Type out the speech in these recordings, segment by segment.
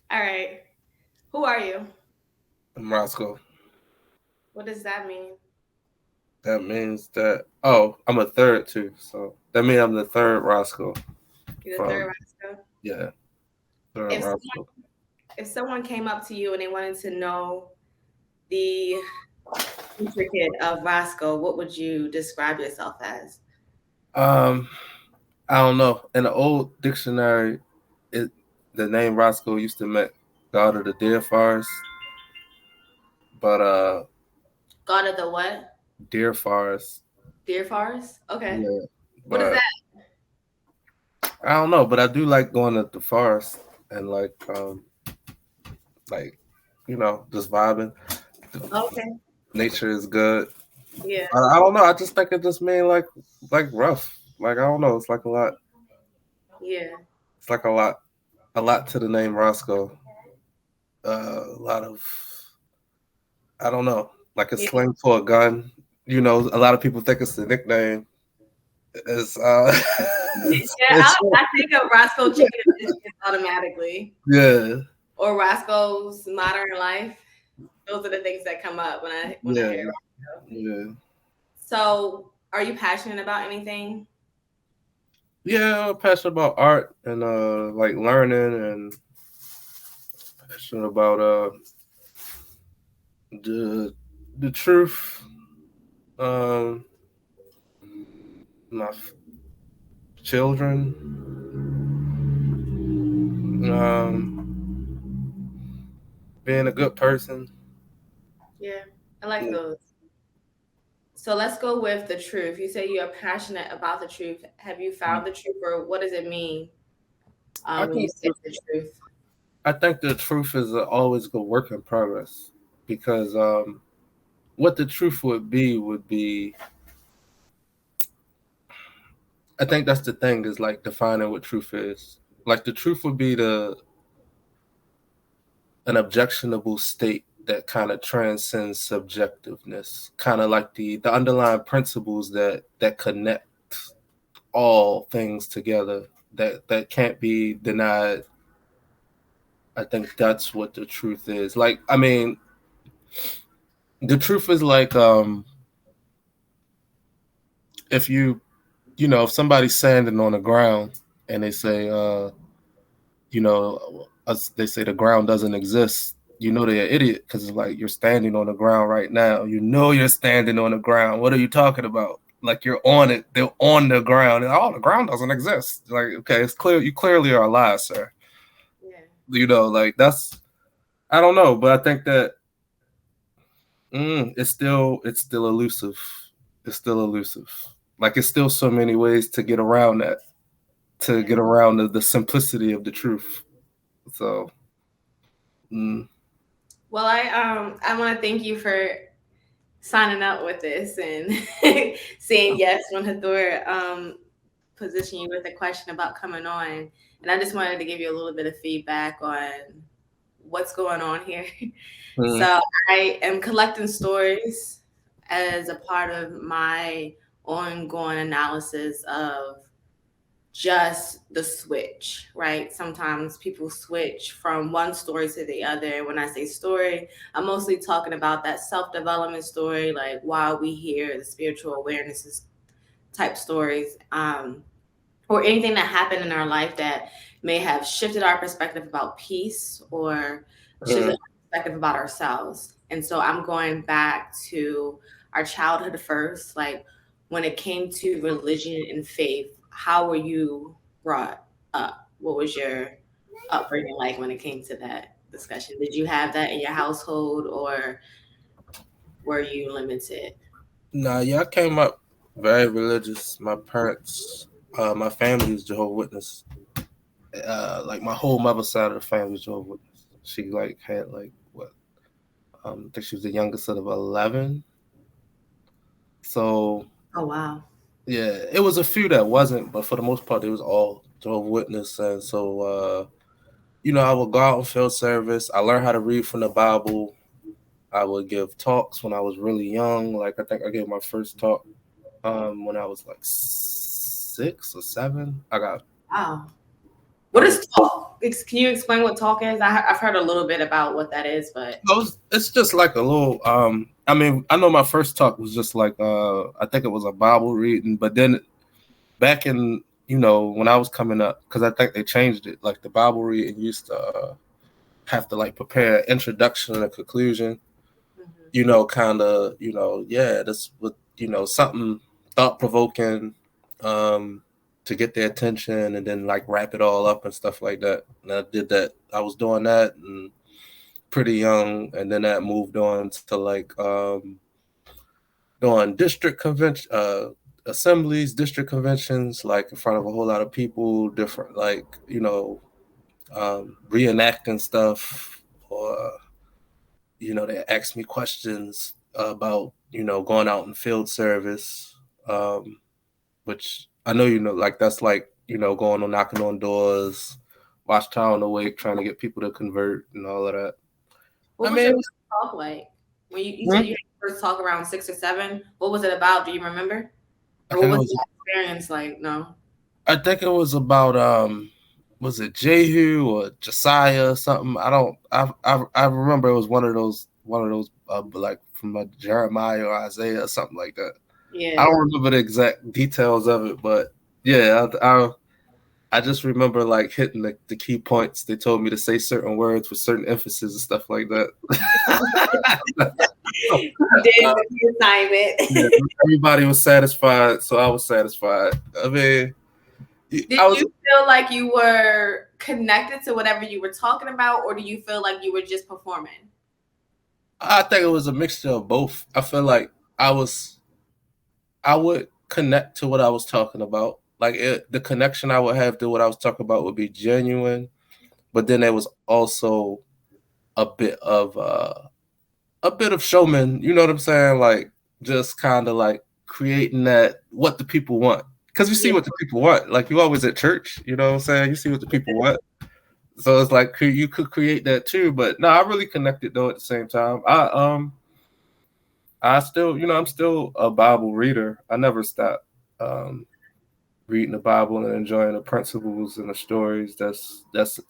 All right. Who are you? I'm Roscoe. What does that mean? That means that I'm a third too. So that means I'm the third Roscoe You're the third from Roscoe. yeah, third If Roscoe. if someone came up to you and they wanted to know the intricate of Roscoe, what would you describe yourself as? Um, I don't know. In the old dictionary, it the name Roscoe used to mean God of the deer forest, but God of the what? deer forest. Deer forest? Okay. Yeah, What is but that? I don't know. But I do like going to the forest and like just vibing. Okay. Nature is good. Yeah. I don't know. I just think it just mean like rough. Like I don't know. It's like a lot. Yeah. It's like a lot to the name Roscoe. A lot of I don't know, like a Yeah. slang for a gun. A lot of people think it's the nickname. It's Yeah, it's I think of Roscoe Chicken and Biscuits automatically, yeah, or Roscoe's Modern Life. Those are the things that come up when I yeah, hear Roscoe. yeah, So, are you passionate about anything? yeah. I'm passionate about art and like learning and passionate about the the truth. Um, my children. Being a good person. Yeah, I like Yeah. those. So let's go with the truth. You say you're passionate about the truth. Have you found the truth, or what does it mean I when you think say the truth? I think the truth is always a work in progress because what the truth would be. I think that's the thing is like defining what truth is. Like the truth would be the an objectionable state that kind of transcends subjectiveness, kind of like the underlying principles that connect all things together that can't be denied. I think that's what the truth is. Like, I mean, the truth is like if if somebody's standing on the ground and they say they say the ground doesn't exist, they're an idiot because it's like you're standing on the ground right now. You're standing on the ground. What are you talking about? Like you're on it. They're on the ground. And, the ground doesn't exist. Like, okay, it's clear. You clearly are a liar, sir. Yeah. Like that's I don't know, but I think that it's still elusive. It's still elusive. Like it's still so many ways to get around that, to Yeah. get around the simplicity of the truth. So, mm, Well, I want to thank you for signing up with this and saying yes when Hathor position you with a question about coming on. And I just wanted to give you a little bit of feedback on what's going on here. mm, So I am collecting stories as a part of my ongoing analysis of just the switch, right? Sometimes people switch from one story to the other. When I say story, I'm mostly talking about that self development story, like why we hear the spiritual awarenesses type stories, or anything that happened in our life that may have shifted our perspective about peace or shifted mm. our perspective about ourselves. And so I'm going back to our childhood first, like when it came to religion and faith, how were you brought up? What was your upbringing like when it came to that discussion? Did you have that in your household or were you limited? Nah, yeah, I came up very religious. My parents, my family is Jehovah Witness. Like my whole mother's side of the family is Jehovah Witness. She like had like what? I think she was the youngest out of 11. So Oh, wow. yeah, it was a few that wasn't, but for the most part, it was all Jehovah Witness. And so, I would go out and field service. I learned how to read from the Bible. I would give talks when I was really young. Like I think I gave my first talk when I was like 6 or 7. Wow. I What was is talk? Can you explain what talk is? I've heard a little bit about what that is, but it's just like a little I mean, I know my first talk was just like I think it was a Bible reading, but then back in, when I was coming up, because I think they changed it, like the Bible reading used to have to like prepare an introduction and a conclusion, mhm. kind of, yeah, this with, something thought provoking, um, to get their attention, and then like wrap it all up and stuff like that. And I did that. I was doing that and pretty young, and then that moved on to like doing district convention, assemblies, district conventions, like in front of a whole lot of people, different like reenacting stuff, or they ask me questions about going out in field service, which I know like that's like going on knocking on doors, watchtower awake, trying to get people to convert and all of that. What I was mean, your it first talk like? When you said was, you had your first talk around 6 or 7, what was it about? Do you remember? I Or what think it was was that experience like? No. I think it was about was it Jehu or Josiah or something? I remember it was one of those like from Jeremiah or Isaiah or something like that. I Yeah. don't remember the exact details of it, but yeah, I just remember like hitting the key points. They told me to say certain words with certain emphasis and stuff like that. You did the Yeah, assignment. everybody was satisfied, so I was satisfied. I mean, Did I was. you feel like you were connected to whatever you were talking about, or do you feel like you were just performing? I think it was a mixture of both. I feel like I was. I would connect to what I was talking about. Like the connection I would have to what I was talking about would be genuine, but then there was also a bit of showman. You know what I'm saying? Like just kind of like creating that what the people want. Because you see Yeah. what the people want. Like you always at church. You know what I'm saying? You see what the people want. So it's like you could create that too. But no, I really connected though at the same time. I still, I'm still a Bible reader. I never stopped um, reading the Bible and enjoying the principles and the stories that's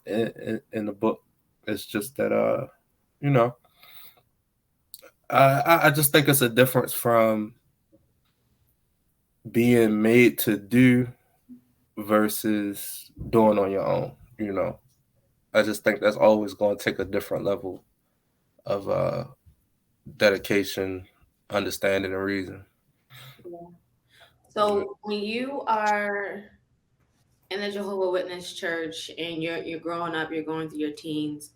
in the book. It's just that you know, I just think it's a difference from being made to do versus doing on your own. I just think that's always going to take a different level of dedication, understanding, and reason. Yeah. So when you are in the Jehovah Witness church and you're growing up, you're going through your teens,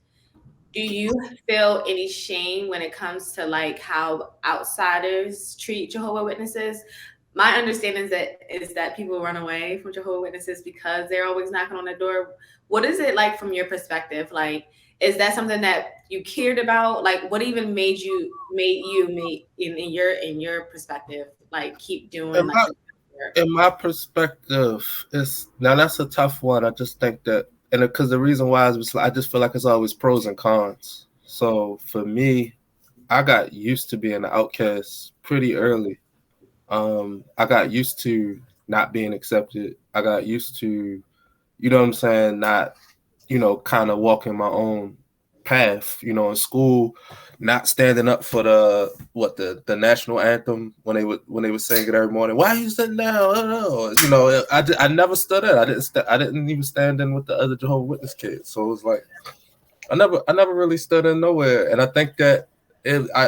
do you feel any shame when it comes to like how outsiders treat Jehovah Witnesses? My understanding is that people run away from Jehovah Witnesses because they're always knocking on the door. What is it like from your perspective? Like, is that something that you cared about? Like, what even made you in your perspective like keep doing In like my the work? in my perspective, it's now that's a tough one. I just think that, and because the reason why is I just feel like it's always pros and cons. So for me, I got used to being an outcast pretty early. I got used to not being accepted. I got used to, what I'm saying, not, kind of walking my own path, in school, not standing up for the national anthem when they would sing it every morning. Why are you sitting down? I don't know. I never stood up. I didn't even stand in with the other Jehovah Witness kids. So it was like I never really stood in nowhere. And I think that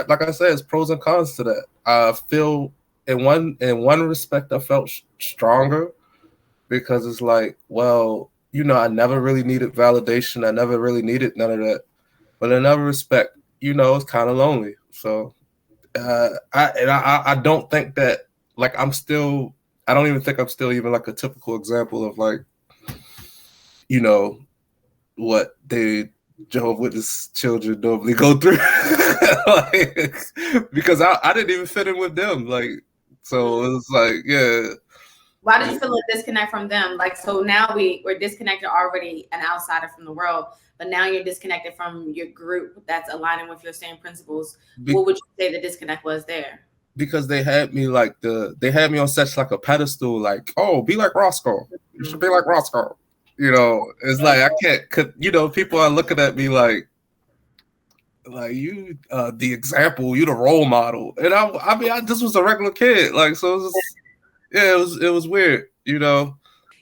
like I said, it's pros and cons to that. I feel in one respect I felt stronger because it's like, well, I never really needed validation. I never really needed none of that. But in another respect, it's kind of lonely. So I don't think that like I'm still. I don't even think I'm still even like a typical example of like you know what they Jehovah Witness children normally go through, like, because I didn't even fit in with them. Like, so Mm. it's like, yeah, Why did yeah. you feel a disconnect from them? Like, so now we're disconnected already, an outsider from the world, but now you're disconnected from your group that's aligning with your same principles. Be- What would you say the disconnect was there? because they had me on such like a pedestal, like, oh, be like Roscoe. You should be like Roscoe. You know, it's like I can't. You know, people are looking at me like you, the example, you the role model, and I mean, I just was a regular kid, like so. It was just, yeah, it was weird, you know.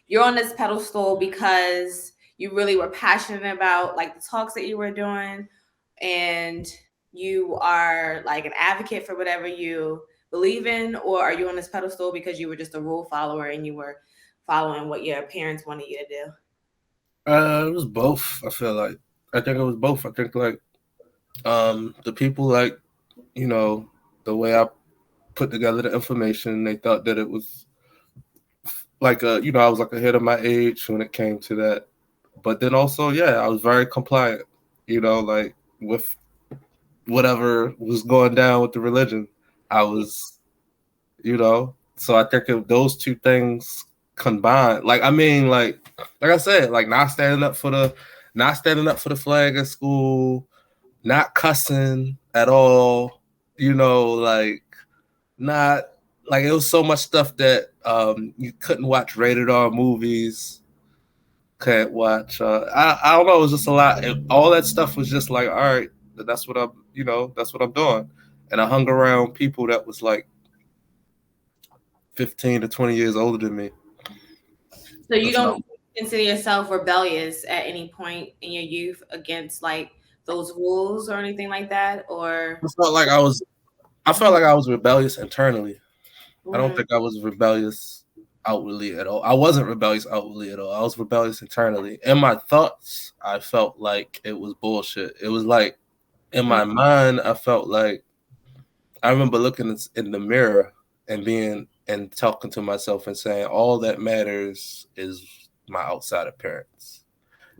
You're on this pedestal because you really were passionate about like the talks that you were doing, and you are like an advocate for whatever you believe in, or are you on this pedestal because you were just a rule follower and you were following what your parents wanted you to do? It was both. I think it was both. I think like the people like, you know, the way I put together the information, they thought that it was like you know, I was like ahead of my age when it came to that. But then also, yeah, I was very compliant, you know, like with whatever was going down with the religion. I was, you know, so I think if those two things combined, like I mean, like I said, like not standing up for the flag at school, not cussing at all, you know, like not like it was so much stuff that you couldn't watch rated R movies, can't watch. I don't know. It was just a lot. All that stuff was just like, all right, that's what I'm. You know, that's what I'm doing. And I hung around people that was like 15 to 20 years older than me. So you That's don't not. consider yourself rebellious at any point in your youth against like those rules or anything like that, or I felt like I was. I felt like I was rebellious internally. I don't Mhm. think I was rebellious outwardly at all. I wasn't rebellious outwardly at all. I was rebellious internally. In my thoughts, I felt like it was bullshit. It was like in my mind, I felt like I remember looking in the mirror and being and talking to myself and saying, all that matters is my outside appearance.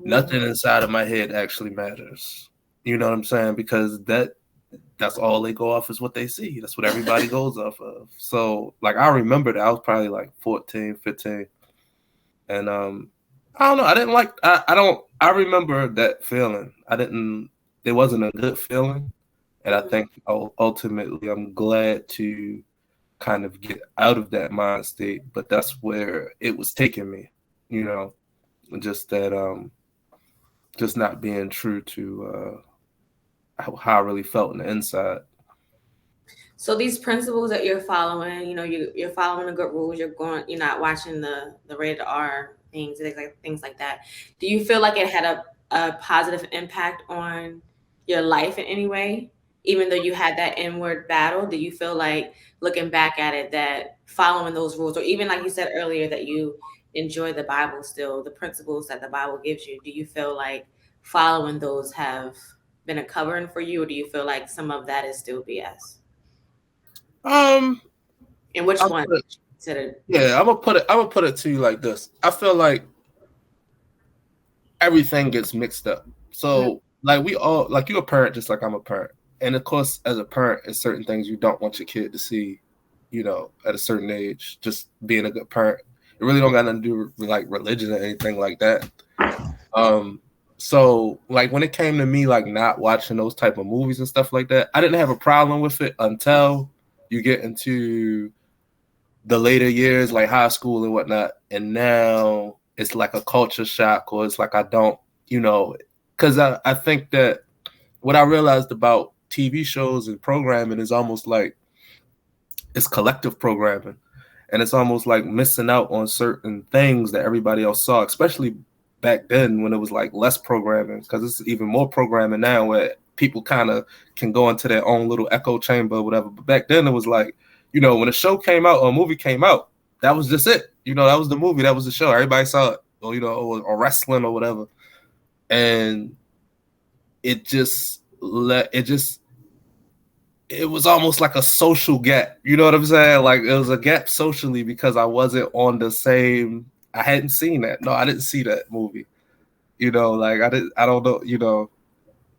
Mhm. Nothing inside of my head actually matters. You know what I'm saying? Because that's all they go off is what they see. That's what everybody goes off of. So like I remember that I was probably like 14, 15. And I don't know. I didn't like I don't I remember that feeling. I didn't it wasn't a good feeling. And I think ultimately I'm glad to kind of get out of that mind state, but that's where it was taking me, you know, just that just not being true to how I really felt in the inside. So these principles that you're following, you're following the good rules. You're not watching the rated R things like that. Do you feel like it had a positive impact on your life in any way, even though you had that inward battle? Do you feel like looking back at it that following those rules, or even like you said earlier that you enjoy the Bible still, the principles that the Bible gives you, do you feel like following those have been a covering for you, or do you feel like some of that is still BS? Um, And which I'll one put it, would you consider? yeah, I'm gonna put it to you like this. I feel like everything gets mixed up. Mm, So like we all like you're a parent just like I'm a parent. And of course, as a parent, it's certain things you don't want your kid to see, you know, at a certain age, just being a good parent. It really don't got nothing to do with like religion or anything like that. Um, so like when it came to me like not watching those type of movies and stuff like that, I didn't have a problem with it until you get into the later years, like high school and whatnot. And now it's like a culture shock, or it's like I don't, you know, because I think that what I realized about TV shows and programming is almost like it's collective programming. And it's almost like missing out on certain things that everybody else saw, especially back then when it was like less programming, because it's even more programming now where people kind of can go into their own little echo chamber or whatever. But back then it was like, you know, when a show came out or a movie came out, that was just it. You know, that was the movie, that was the show. Everybody saw it, or you know, or wrestling or whatever. And it just it was almost like a social gap. You know what I'm saying? Like it was a gap socially because I wasn't on the same. I hadn't seen that. No, I didn't see that movie. You know, like I didn't. I don't know. You know,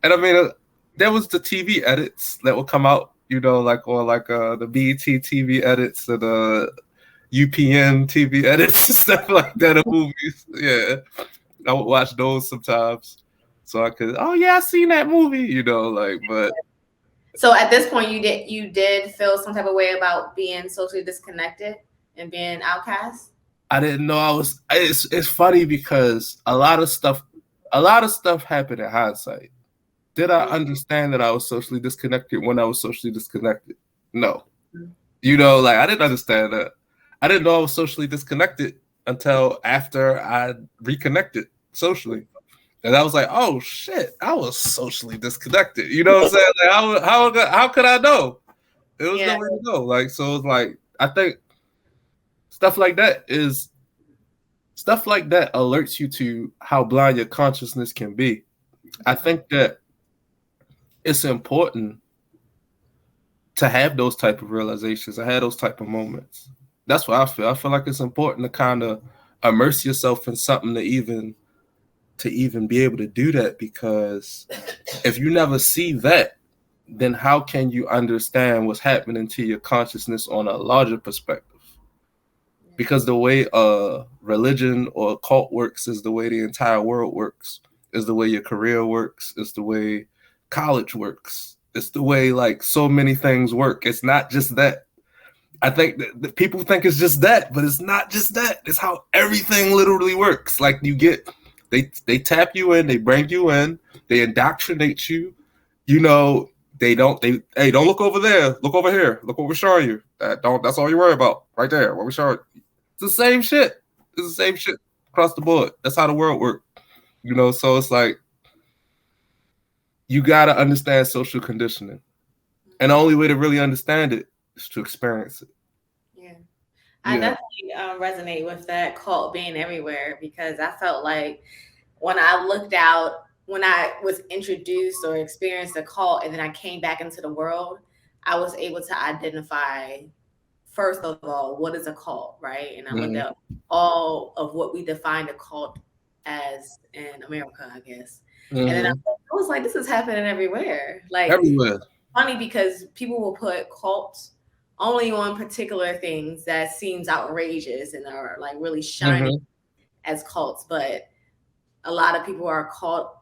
and I mean, there was the TV edits that would come out. You know, like or like the BET TV edits and the UPN TV edits and stuff like that of movies. Yeah, I would watch those sometimes, so I could. Oh yeah, I seen that movie. You know, like but So at this point, you did feel some type of way about being socially disconnected and being outcast. I didn't know I was. It's funny because a lot of stuff happened in hindsight. Did I understand that I was socially disconnected when I was socially disconnected? No. Like I didn't understand that. I didn't know I was socially disconnected until after I reconnected socially. And I was like, oh shit, I was socially disconnected. You know what I'm saying? Like how could I know? There was Yeah, no way to know. Like, so it's like I think stuff like that is stuff like that alerts you to how blind your consciousness can be. I think that it's important to have those type of realizations. I had those type of moments. That's what I feel. I feel like it's important to kind of immerse yourself in something to even be able to do that, because if you never see that, then how can you understand what's happening to your consciousness on a larger perspective? Because the way a religion or a cult works is the way the entire world works, is the way your career works, is the way college works, it's the way like so many things work. It's not just that. I think that people think it's just that, but it's not just that. It's how everything literally works. Like they tap you in, they bring you in, they indoctrinate you. You know, they hey, don't look over there, look over here, look what we're showing you. That's all you worry about right there. What we showing. It's the same shit. It's the same shit across the board. That's how the world works. So it's like you gotta understand social conditioning, and the only way to really understand it is to experience it. yeah. I Yeah. definitely resonate with that cult being everywhere because I felt like when I looked out, when I was introduced or experienced a cult, and then I came back into the world, I was able to identify first of all what is a cult, right? And I looked Mm-hmm. at all of what we defined a cult as in America, I guess. And then Mm-hmm. I was like, this is happening everywhere. Like Everywhere. funny because people will put cults only on particular things that seems outrageous and are like really shining Mm-hmm. as cults, but a lot of people are caught,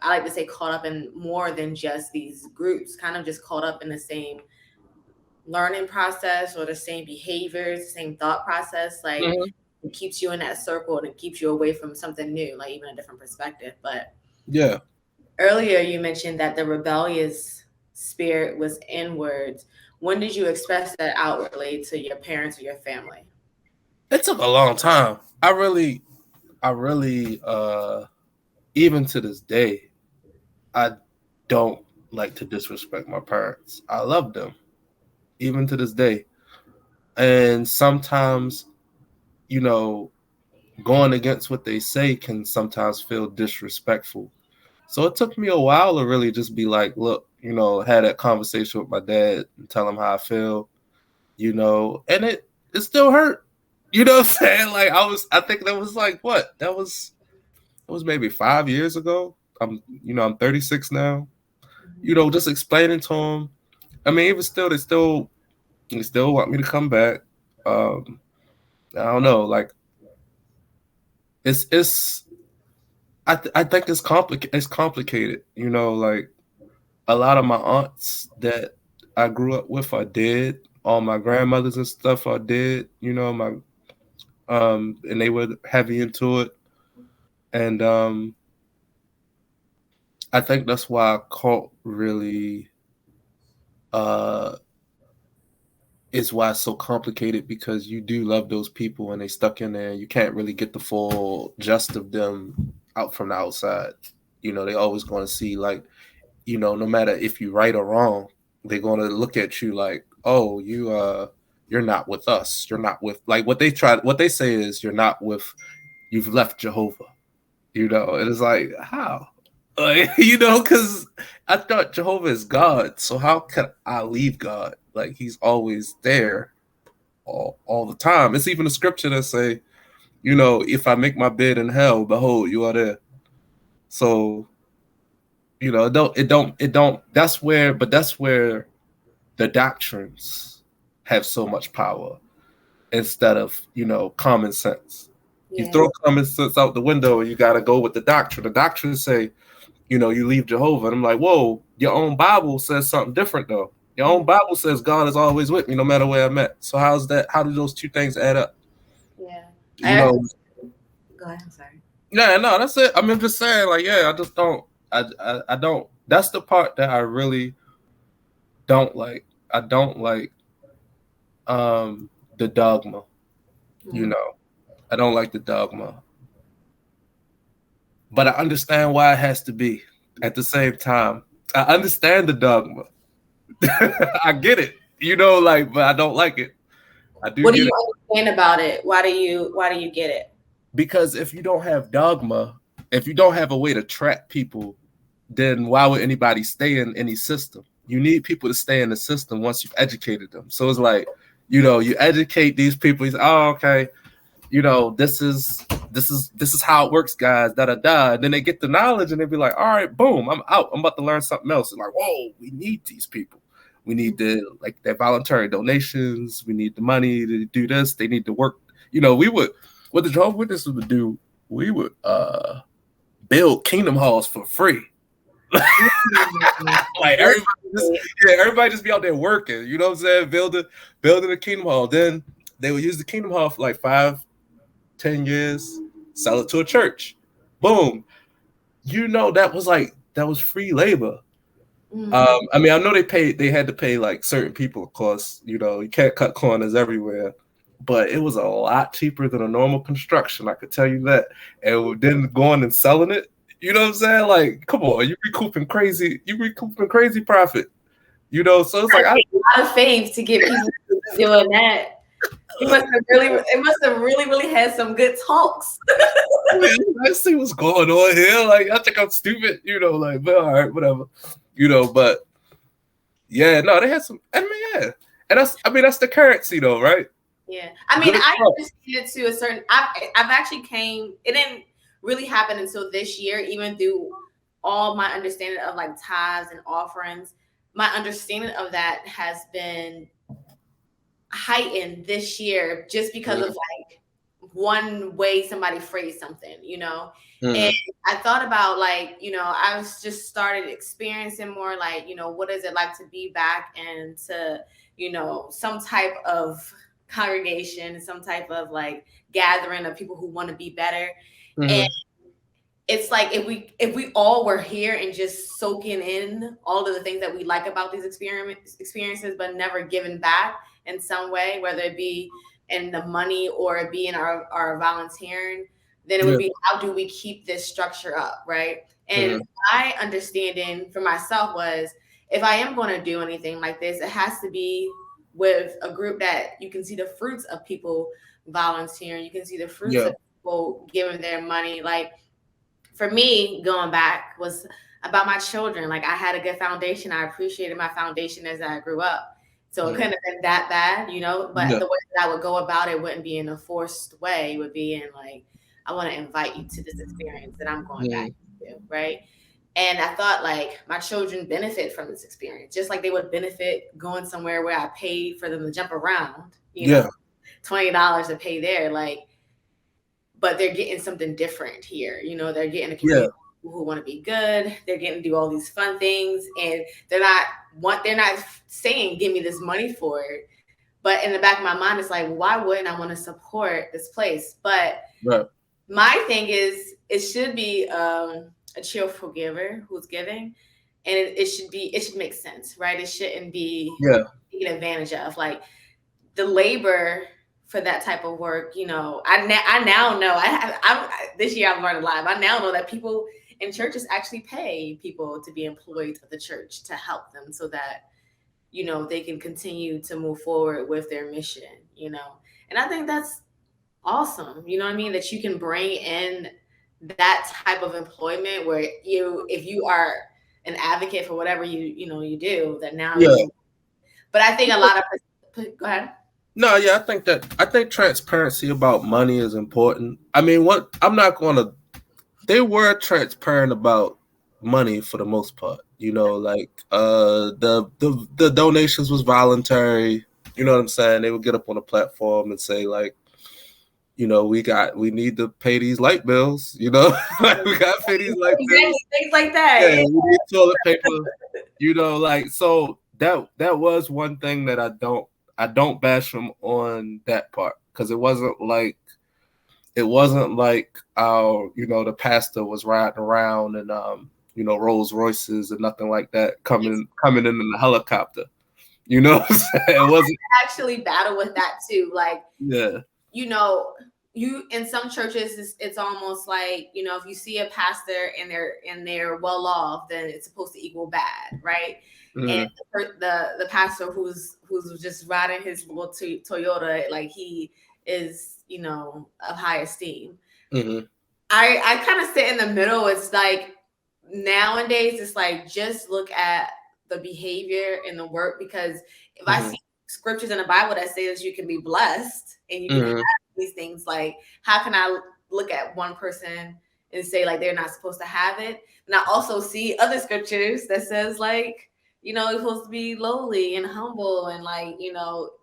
I like to say, caught up in more than just these groups, kind of just caught up in the same learning process or the same behaviors, the same thought process. Like Mm-hmm. it keeps you in that circle and it keeps you away from something new, like even a different perspective. But Yeah. earlier you mentioned that the rebellious spirit was inwards. When did you express that outwardly to your parents or your family? It took a long time. I really even to this day, I don't like to disrespect my parents. I love them even to this day. And sometimes, you know, going against what they say can sometimes feel disrespectful. So it took me a while to really just be like, look, had that conversation with my dad and tell him how I feel, and it still hurt. You know what I'm saying? Like I think that was like what? That was maybe 5 years ago. I'm 36 now. Just explaining to him. I mean, even still, they still want me to come back. Um, I don't know. Like it's I think it's complicated. It's complicated. Like a lot of my aunts that I grew up with are dead. All my grandmothers and stuff are dead. My and they were heavy into it. And I think that's why cult really uh is why it's so complicated, because you do love those people and they stuck in there. You can't really get the full gist of them out from the outside. They always going to see like, no matter if you right or wrong, they're going to look at you like, oh, you're not with us. You're not with, like, what they say is you're not with, you've left Jehovah. And it's like, how? Like, because I thought Jehovah is God. So how could I leave God? Like, he's always there all the time. It's even a scripture that say, if I make my bed in hell, behold, you are there. So, that's where the doctrines have so much power instead of, common sense. You Yeah. throw common sense out the window and you got to go with the doctrine. The doctrine say, You leave Jehovah. And I'm like, whoa, your own Bible says something different though. Your own Bible says God is always with me no matter where I'm at. So how's that? How do those two things add up? Yeah. You know, Go ahead. I'm sorry. yeah, no, that's it. I mean, I'm just saying, like, yeah, I just don't, I don't. That's the part that I really don't like. I don't like the dogma. You Mm. know, I don't like the dogma, but I understand why it has to be. At the same time, I understand the dogma. I get it. Like, but I don't like it. I do What do get you it understand about it? Why do you get it? because if you don't have dogma, if you don't have a way to track people, then why would anybody stay in any system? You need people to stay in the system once you've educated them. So it's like, you educate these people. He's, oh, okay, this is how it works, guys. Da da da. And then they get the knowledge and they be like, all right, boom, I'm out. I'm about to learn something else. It's like, whoa, we need these people. We need their voluntary donations. We need the money to do this. They need to work. We would what the Jehovah's Witnesses would do. We would build kingdom halls for free. Like everybody just be out there working. You know what I'm saying? Building a kingdom hall. Then they would use the kingdom hall for like 5-10 years, sell it to a church. Boom. That was free labor. I mean, I know they had to pay like certain people, of course. You can't cut corners everywhere, but it was a lot cheaper than a normal construction. I could tell you that. And then going and selling it, you know what I'm saying? Like, come on, you recouping crazy profit. So it's like A lot of faith to get people doing that. It must have really, really had some good talks. I see what's going on here. Like, I think I'm stupid, like, but all right, whatever. But yeah, no, they had some. I mean, yeah, and that's the currency, though, right? Yeah, I mean, I understand it to a certain. I've actually came. It didn't really happen until this year, even through all my understanding of like tithes and offerings. My understanding of that has been heightened this year just because of like one way somebody phrased something. And I thought about like, I was just started experiencing more like, what is it like to be back and to, some type of congregation, some type of like gathering of people who want to be better. And it's like if we all were here and just soaking in all of the things that we like about these experiences, but never giving back in some way, whether it be in the money or it be in our volunteering, then it would be, how do we keep this structure up, right? And my understanding for myself was, if I am going to do anything like this, it has to be with a group that you can see the fruits of people volunteering, you can see the fruits of people giving their money. Like, for me, going back was about my children. Like, I had a good foundation. I appreciated my foundation as I grew up. So it couldn't have been that bad, but the way that I would go about it wouldn't be in a forced way. It would be in like, I want to invite you to this experience that I'm going back to, right? And I thought like my children benefit from this experience, just like they would benefit going somewhere where I paid for them to jump around, $20 to pay there. Like, but they're getting something different here. They're getting a community who want to be good. They're getting to do all these fun things, and they're not saying, give me this money for it. But in the back of my mind, it's like, why wouldn't I want to support this place? But my thing is, it should be a cheerful giver who's giving, and it should make sense, right? It shouldn't be taken advantage of. Like, the labor for that type of work, I now know. This year I've learned a lot. I now know that people in churches actually pay people to be employed of the church to help them, so that they can continue to move forward with their mission. And I think that's awesome. You know what I mean? That you can bring in that type of employment where if you are an advocate for whatever you do, that now you. But I think a lot of. Go ahead. No, yeah, I think transparency about money is important. I mean, I'm not gonna. They were transparent about money for the most part. Like the donations was voluntary. You know what I'm saying? They would get up on a platform and say like, we need to pay these light bills, like we gotta pay these light bills. Exactly, things like that. Yeah, Yeah. we need toilet paper, like so that was one thing that I don't bash them on that part, because it wasn't like our, the pastor was riding around and Rolls Royces and nothing like that, coming in a helicopter. What I'm saying? It wasn't. Actually battle with that too. Like, Yeah. you know, you in some churches it's almost like, if you see a pastor and they're well off, then it's supposed to equal bad, right? And Hmm. the pastor who's just riding his little Toyota, like he is, of high esteem. Hmm. I kind of sit in the middle. It's like nowadays, it's like just look at the behavior and the work, because if I Hmm. see scriptures in the Bible that says you can be blessed and you can have Hmm. these things, like how can I look at one person and say like they're not supposed to have it? And I also see other scriptures that says like, you're supposed to be lowly and humble, and like,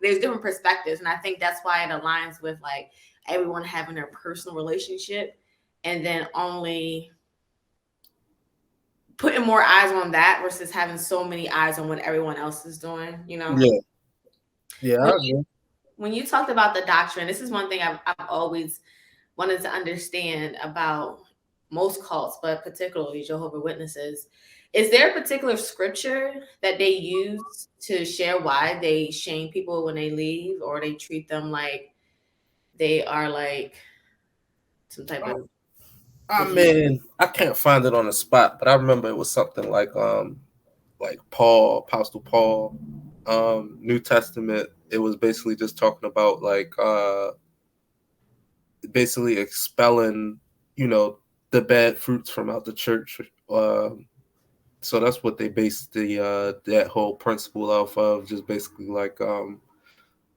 there's different perspectives. And I think that's why it aligns with like everyone having their personal relationship, and then only putting more eyes on that versus having so many eyes on what everyone else is doing. Yeah. Yeah, When I you agree. when you talked about the doctrine, this is one thing I've always wanted to understand about most cults, but particularly Jehovah Witnesses. Is there a particular scripture that they use to share why they shame people when they leave, or they treat them like they are like some type of I disease? mean, I can't find it on the spot, but I remember it was something like Paul, Apostle Paul, New Testament. It was basically just talking about like basically expelling, you know, the bad fruits from out the church. So that's what they based that whole principle off of, just basically like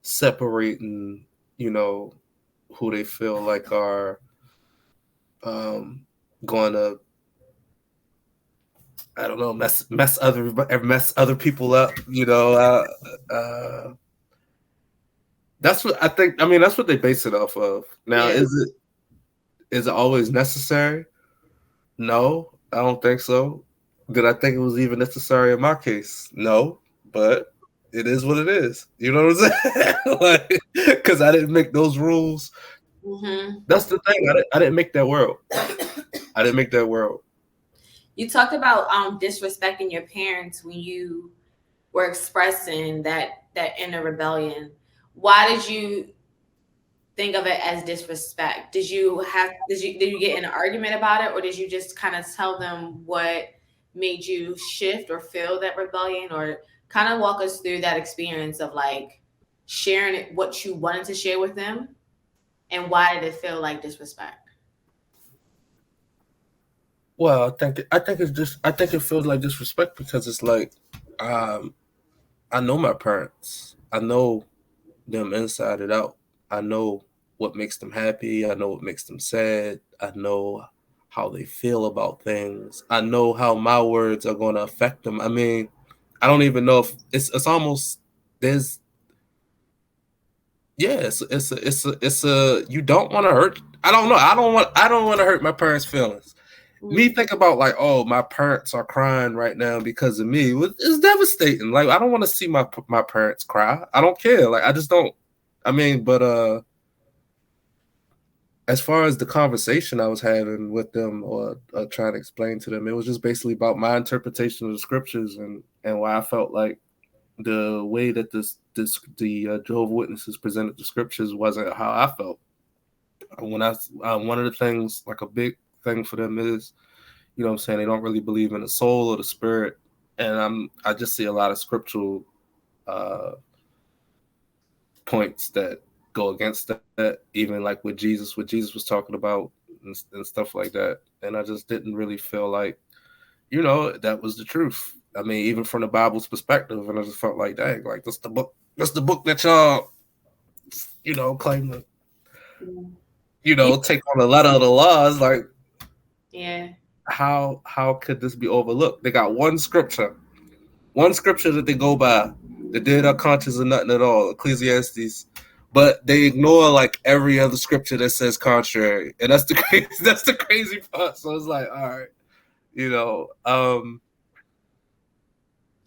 separating, you know, who they feel like are um going to, I don't know, mess other people up. That's what I think. I mean, that's what they base it off of. Now, Yeah. is it always necessary? No, I don't think so. Did I think it was even necessary in my case? No, but it is what it is. You know what I'm saying? Like, because I didn't make those rules. Hmm. That's the thing. I didn't make that world. I didn't make that world. You talked about disrespecting your parents when you were expressing that inner rebellion. Why did you think of it as disrespect? Did you get in an argument about it, or did you just kind of tell them what made you shift or feel that rebellion, or kind of walk us through that experience of like sharing what you wanted to share with them, and why did it feel like disrespect? Well, I think it feels like disrespect because it's like, um, I know my parents. I know them inside and out. I know what makes them happy. I know what makes them sad. I know how they feel about things. I know how my words are going to affect them. I mean, I don't even know if it's almost there's yeah, it's a you don't want to hurt. I don't know. I don't want to hurt my parents' feelings. Me Mm-hmm. think about like, oh, my parents are crying right now because of me. It's devastating. Like, I don't want to see my parents cry. I don't care. Like, I just don't. I mean, but as far as the conversation I was having with them, or trying to explain to them, it was just basically about my interpretation of the scriptures, and why I felt like the way that the Jehovah Witnesses presented the scriptures wasn't how I felt. When one of the things, like a big thing for them is, what I'm saying, they don't really believe in the soul or the spirit, and I just see a lot of scriptural uh, points that go against that, even like what Jesus was talking about, and stuff like that. And I just didn't really feel like, that was the truth. I mean, even from the Bible's perspective, and I just felt like, dang, like that's the book that y'all, claim to, You, take on the letter of the laws. Like, yeah. how could this be overlooked? They got one scripture that they go by. The dead are conscious of nothing at all. Ecclesiastes but they ignore like every other scripture that says contrary, and that's the crazy, that's the crazy part. So it's like, all right, you know,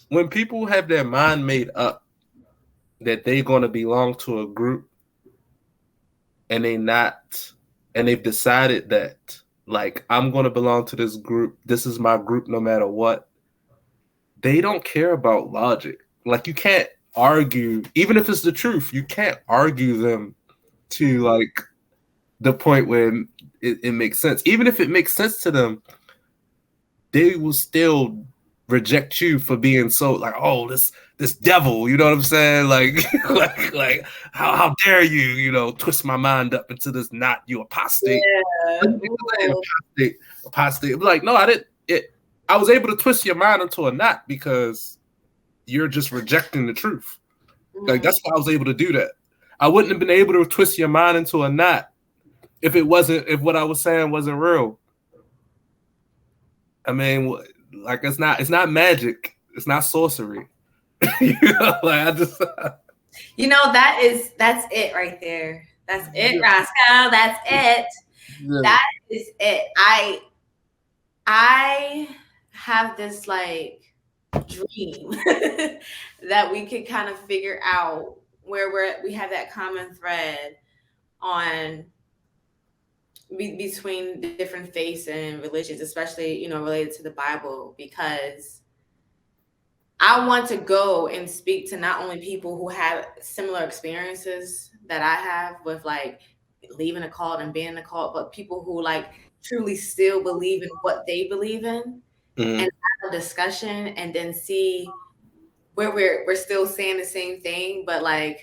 when people have their mind made up that they're going to belong to a group, and they not, and they've decided that like I'm going to belong to this group, this is my group no matter what, they don't care about logic. Like you can't argue, even if it's the truth, you can't argue them to like the point where it makes sense. Even if it makes sense to them, they will still reject you for being so like, oh, this devil, you know what I'm saying? Like like how dare you, you know, twist my mind up into this knot, you apostate. Yeah. Ooh. Apostate. Like, no, I didn't I was able to twist your mind into a knot because you're just rejecting the truth. Like Mm. that's why I was able to do that. I wouldn't have been able to twist your mind into a knot if if what I was saying wasn't real. I mean, like it's not magic. It's not sorcery. You know, like I just That's it right there. That's it, Roscoe. That's it. yeah. That is it. I have this like dream that we could kind of figure out where we have that common thread on between different faiths and religions, especially related to the Bible, because I want to go and speak to not only people who have similar experiences that I have with like leaving a cult and being in a cult, but people who like truly still believe in what they believe in, Mm-hmm. and have a discussion and then see where we're still saying the same thing, but like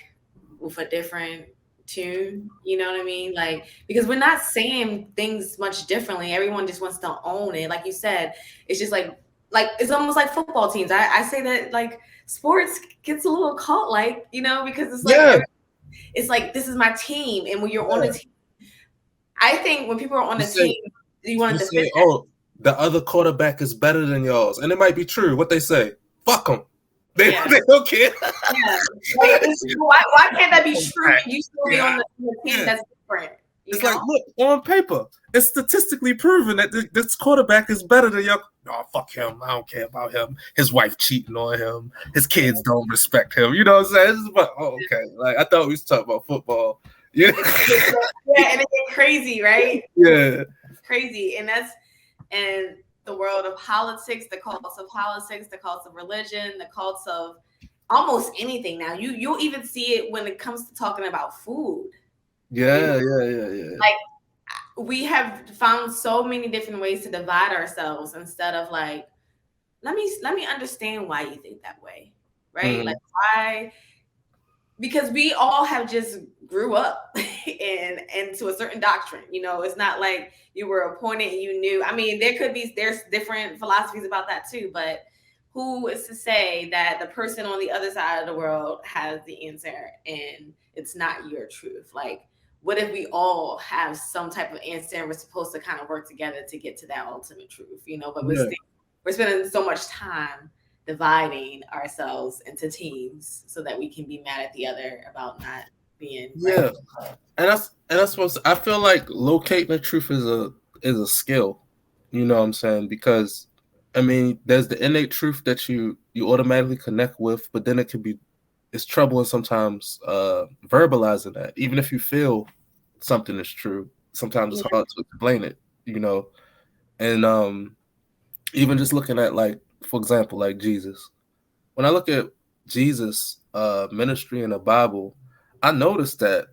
with a different tune. You know what I mean? Like, because we're not saying things much differently. Everyone just wants to own it. Like you said, it's just like it's almost like football teams. I say that like sports gets a little cult like, because Yeah. it's like this is my team, and when you're on Yeah. the team, I think when people are on You the say team, you want you to defend say, that. oh, the other quarterback is better than yours, and it might be true. What they say, fuck them. They Yeah. they don't care. Yeah. Like, why can't that be true Right. and you still be Yeah. on the team Yeah. that's different? You It's like, know? look, on paper, it's statistically proven that this quarterback is better than your. Oh, fuck him. I don't care about him. His wife cheating on him. His kids don't respect him. You know what I'm saying? It's about, oh, okay. Like, I thought we was talking about football. Yeah. Yeah, and it get crazy, right? Yeah. Crazy. And the world of politics, the cults of politics, the cults of religion, the cults of almost anything now. You'll even see it when it comes to talking about food. Yeah. Yeah. Like we have found so many different ways to divide ourselves instead of like, let me understand why you think that way. Right? Mm-hmm. Like why, because we all have just grew up into a certain doctrine. It's not like you were appointed and you knew. I mean, there's different philosophies about that too, but who is to say that the person on the other side of the world has the answer and it's not your truth? Like, what if we all have some type of answer and we're supposed to kind of work together to get to that ultimate truth? But Yeah. we're spending so much time dividing ourselves into teams so that we can be mad at the other about not being right. Yeah. And that's what I feel like locating the truth is a skill. You know what I'm saying? Because I mean, there's the innate truth that you automatically connect with, but then it can be it's troubling sometimes verbalizing that. Even if you feel something is true, sometimes it's Yeah. hard to explain it, you know. And even just looking at like, for example, like Jesus. When I look at Jesus' ministry in the Bible, I noticed that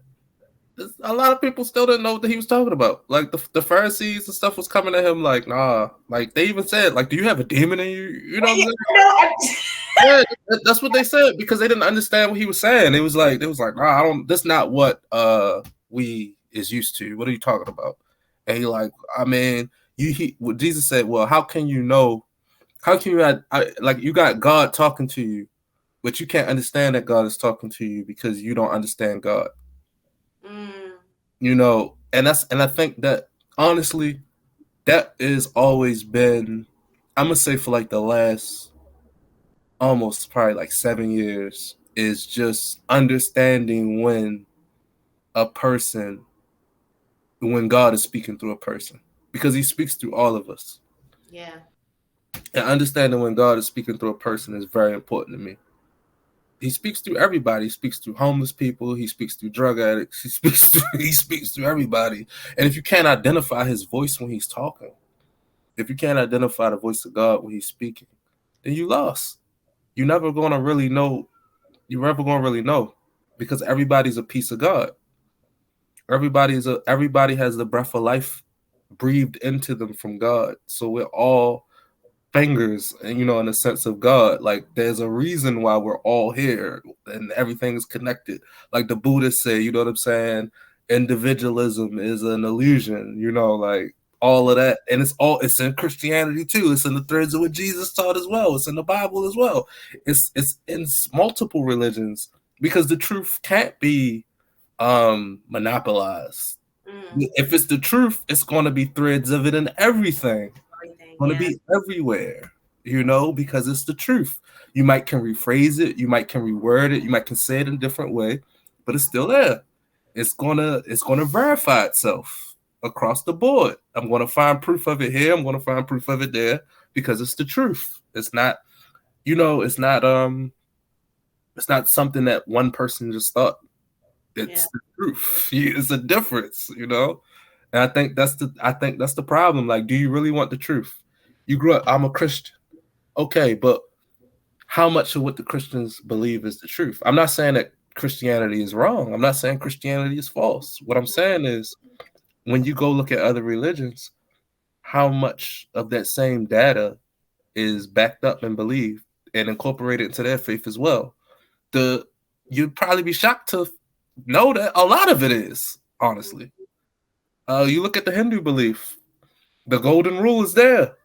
a lot of people still didn't know what he was talking about. Like the Pharisees and stuff was coming at him like, nah. Like they even said, like, do you have a demon in you? You know what I'm saying? Yeah, that's what they said because they didn't understand what he was saying. It was like, nah, I don't. That's not what we is used to. What are you talking about? And he like, I mean, what Jesus said. Well, how can you know? How can you like you got God talking to you, but you can't understand that God is talking to you because you don't understand God. Mm. You know, and I think that honestly, that is always been. I'm gonna say for like the last almost probably like 7 years is just understanding when a person when God is speaking through a person, because he speaks through all of us. Yeah. And understanding when God is speaking through a person is very important to me. He speaks through everybody. He speaks through homeless people. He speaks through drug addicts. He speaks through everybody. And if you can't identify his voice when he's talking, if you can't identify the voice of God when he's speaking, then you lost. You're never gonna really know. You're never gonna really know, because everybody's a piece of God. Everybody has the breath of life breathed into them from God. So we're all fingers, and in a sense of God. Like, there's a reason why we're all here and everything is connected. Like the Buddhists say, you know what I'm saying? Individualism is an illusion, like all of that. And it's in Christianity too. It's in the threads of what Jesus taught as well. It's in the Bible as well. It's in multiple religions, because the truth can't be monopolized. Mm. If it's the truth, it's going to be threads of it in everything, Everything. going to Yeah. be everywhere, because it's the truth. You might can rephrase it, you might can reword it, you might can say it in a different way, but it's still there. It's gonna verify itself across the board. I'm gonna find proof of it here. I'm gonna find proof of it there, because it's the truth. It's not, it's not something that one person just thought. Yeah. It's the truth. It's a difference. And I think that's the problem. Like, do you really want the truth? You grew up, I'm a Christian. Okay, but how much of what the Christians believe is the truth? I'm not saying that Christianity is wrong. I'm not saying Christianity is false. What I'm saying is, when you go look at other religions, how much of that same data is backed up and believed and incorporated into their faith as well? The You'd probably be shocked to know that a lot of it is, honestly. You look at the Hindu belief, the golden rule is there.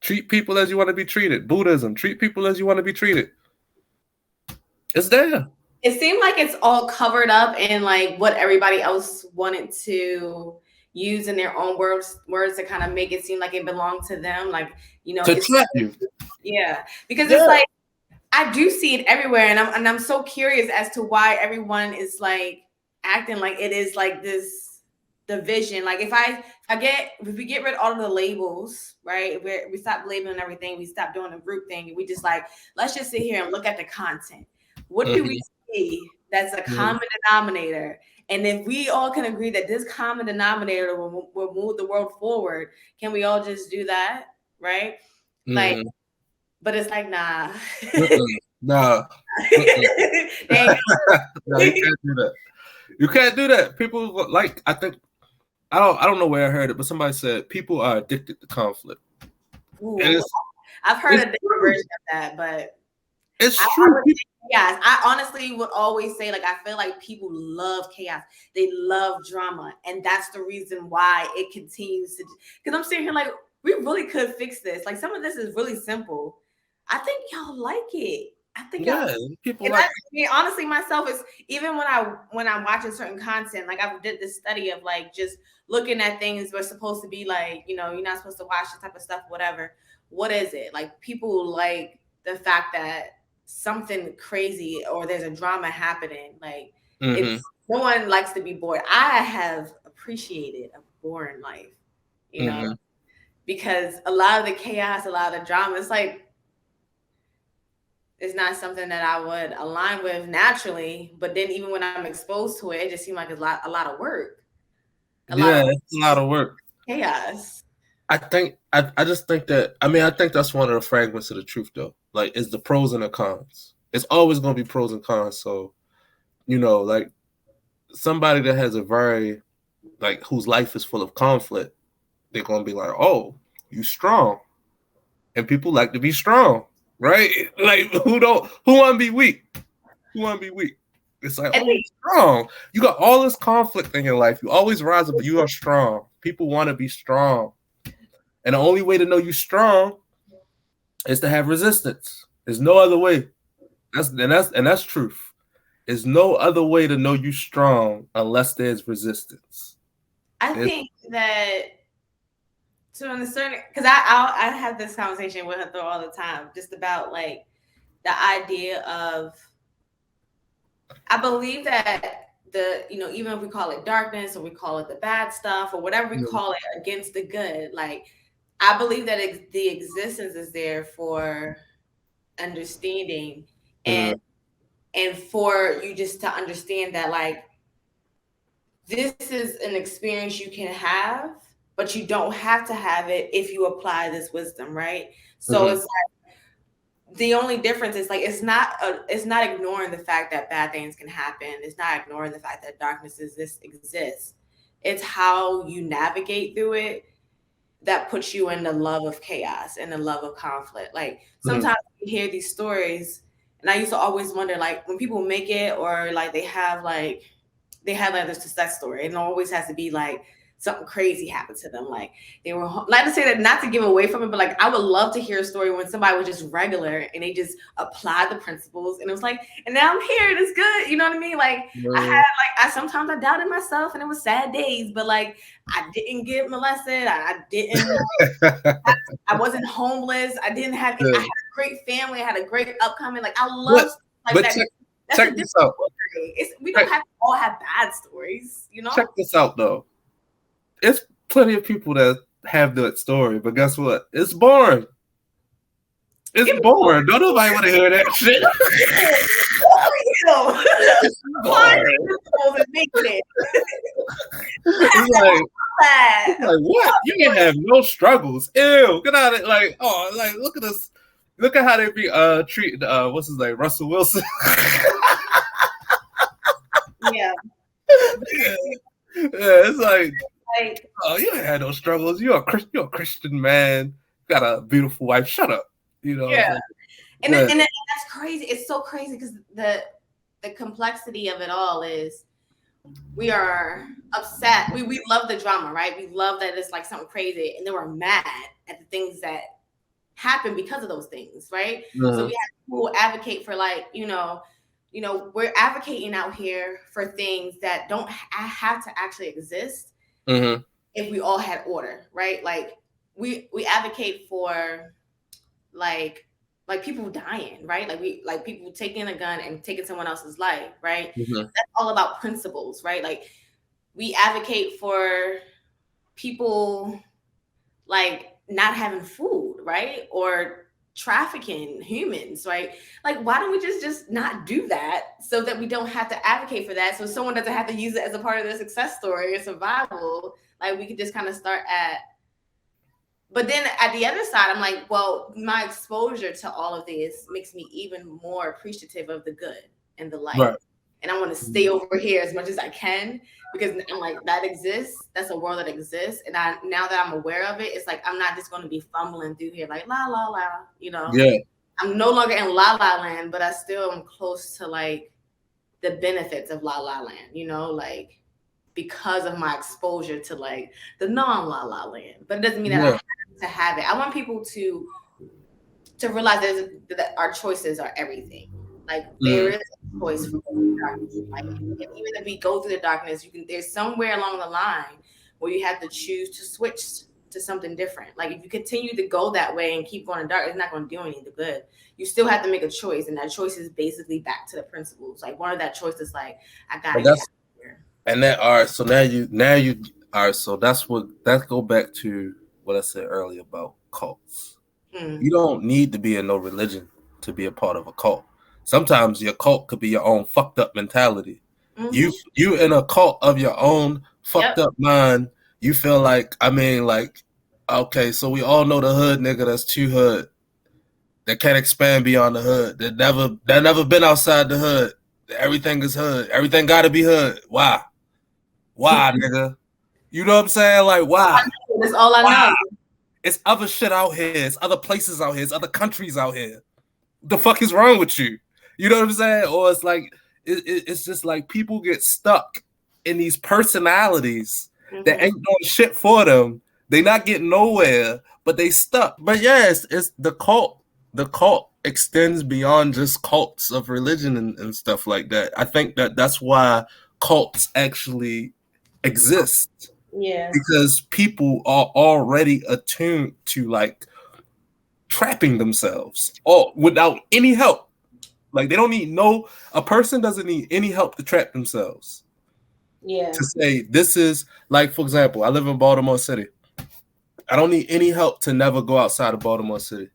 Treat people as you want to be treated. Buddhism, treat people as you want to be treated. It's there. It seemed like it's all covered up in like what everybody else wanted to use in their own words to kind of make it seem like it belonged to them. Like, To it's trap you. yeah. Because it's Yeah. like I do see it everywhere, and I'm so curious as to why everyone is like acting like it is like this division. Like if we get rid of all of the labels, right? We stop labeling everything, we stop doing the group thing, and we just like, let's just sit here and look at the content. What do we Mhm. see that's a Mhm. common denominator? And if we all can agree that this common denominator will move the world forward, can we all just do that? Right? Like, Mhm. but it's like, nah. Mm-mm. Nah. Mm-mm. They ain't No, you can't do that. You can't do that. People, like, I think, I don't know where I heard it, but somebody said people are addicted to conflict. And ooh, I've heard it's a different true. version of that, but It's I true. would say chaos. I honestly would always say, like, I feel like people love chaos. They love drama. And that's the reason why it continues to, because I'm sitting here like, we really could fix this. Like, some of this is really simple. I think y'all like it. I think y'all, Yeah, people and like. that's me, honestly, myself is even when I'm watching certain content, like I did this study of like just looking at things we're supposed to be like, you're not supposed to watch this type of stuff, whatever. What is it? Like people like the fact that something crazy or there's a drama happening. Like Mm-hmm. it's no one likes to be bored. I have appreciated a boring life, you know, Mm-hmm. because a lot of the chaos, a lot of the drama, it's like it's not something that I would align with naturally. But then even when I'm exposed to it, it just seemed like a lot of work, a lot Yeah, of it's a lot of work. chaos. I just think that, I think that's one of the fragments of the truth, though. Like, it's the pros and the cons. It's always gonna be pros and cons. So, like, somebody that has a very, like, whose life is full of conflict, they're gonna be like, oh, you strong. And people like to be strong, right? Like, who wanna be weak? Who wanna be weak? It's like, I oh, think you're strong. You got all this conflict in your life. You always rise up, but you are strong. People want to be strong. And the only way to know you're strong is to have resistance. There's no other way. That's truth. There's no other way to know you strong unless there's resistance. I There's, think that to a certain because I have this conversation with her all the time, just about like the idea of I believe that even if we call it darkness or we call it the bad stuff or whatever we call it against the good, like I believe that the existence is there for understanding, and Mm-hmm. for you just to understand that like this is an experience you can have, but you don't have to have it if you apply this wisdom, right? So Mm-hmm. it's the only difference is like it's not ignoring the fact that bad things can happen. It's not ignoring the fact that darkness exists. It's how you navigate through it that puts you in the love of chaos and the love of conflict. Like Mm-hmm. sometimes you hear these stories, and I used to always wonder, like when people make it or like they have like this success story, and it always has to be like something crazy happened to them. Like they were not to say that, not to give away from it, but like I would love to hear a story when somebody was just regular and they just applied the principles, and it was like, and now I'm here, and it's good. You know what I mean? Like I had like I sometimes I doubted myself, and it was sad days, but like I didn't get molested. I didn't. I wasn't homeless. I didn't have. I Yeah. had a great family. I had a great upcoming. Like I love But stuff like but that. That's a check different this out. story. We don't Check, have to all have bad stories, you check know? this out though. It's plenty of people that have that story, but guess what? It's boring. It's Give me more. boring. Don't nobody want to hear that shit. For real. It's Applying boring. principles and making it. It's like Bad. what? You can have no struggles. Ew, get out of it. Like, oh, like look at this. Look at how they be treating what's his name? Russell Wilson. Yeah. Yeah. Yeah, it's like, Like, oh, you ain't had no struggles. You're a Christian man. You got a beautiful wife. Shut up. You know, yeah. like, And but, that's crazy. It's so crazy because the complexity of it all is we are upset. We love the drama, right? We love that it's like something crazy, and then we're mad at the things that happen because of those things, right? So we have people who advocate for like, we're advocating out here for things that don't have to actually exist mm-hmm. if we all had order, right? Like we advocate for like people dying, right? Like people taking a gun and taking someone else's life, right? Mm-hmm. That's all about principles, right? Like we advocate for people like not having food, right? Or trafficking humans, right? Like why don't we just not do that so that we don't have to advocate for that, so someone doesn't have to use it as a part of their success story or survival? Like we could just kind of start at, but then at the other side, I'm like, well, my exposure to all of this makes me even more appreciative of the good and the light. Right. And I want to stay over here as much as I can because I'm like, that exists. That's a world that exists. And now that I'm aware of it, it's like, I'm not just going to be fumbling through here like, la, la, la, you know? Yeah. I'm no longer in la la land, but I still am close to like the benefits of la la land, like because of my exposure to like the non la la land. But it doesn't mean that I Yeah. have to have it. I want people to realize that our choices are everything. Like there is a choice for darkness. Like and even if we go through the darkness, there's somewhere along the line where you have to choose to switch to something different. Like if you continue to go that way and keep going to dark, it's not going to do anything good. You still have to make a choice, and that choice is basically back to the principles. Like one of that choice is like, I gotta And get out that's of here. and that all right. So now you all right. So that go back to what I said earlier about cults. Mm, You don't need to be in no religion to be a part of a cult. Sometimes your cult could be your own fucked up mentality. You in a cult of your own yep. fucked up mind. You feel like like okay, so we all know the hood nigga that's too hood that can't expand beyond the hood that never been outside the hood. Everything is hood. Everything got to be hood. Why? Why, nigga? You know what I'm saying? Like why? That's all I Why? know. It's other shit out here. It's other places out here. It's other countries out here. The fuck is wrong with you? You know what I'm saying? Or it's like it's just like people get stuck in these personalities that ain't doing shit for them. They not getting nowhere, but they stuck. But yes, it's the cult. The cult extends beyond just cults of religion and stuff like that. I think that's why cults actually exist Yeah. because people are already attuned to like trapping themselves all without any help. Like they don't need a person doesn't need any help to trap themselves. Yeah. to say this is like, for example, I live in Baltimore City. I don't need any help to never go outside of Baltimore City.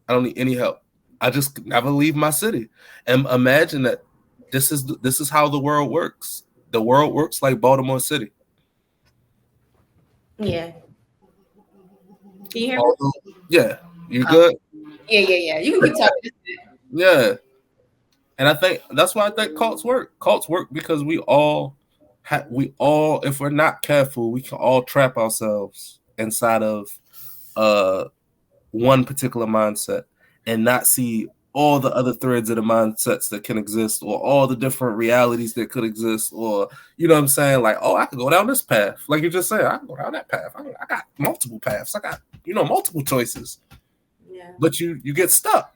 I don't need any help. I just never leave my city. And imagine that this is how the world works. The world works like Baltimore City. Yeah. Can you hear me? Although, yeah, you Oh, good? yeah, yeah, yeah. You can keep talking. Yeah. And I think that's why I think cults work. Cults work because we all, if we're not careful, we can all trap ourselves inside of uh one particular mindset and not see all the other threads of the mindsets that can exist, or all the different realities that could exist, or you know what I'm saying, like, oh, I could go down this path, like you just said, I can go down that path, I got multiple paths, I got multiple choices, Yeah. but you get stuck.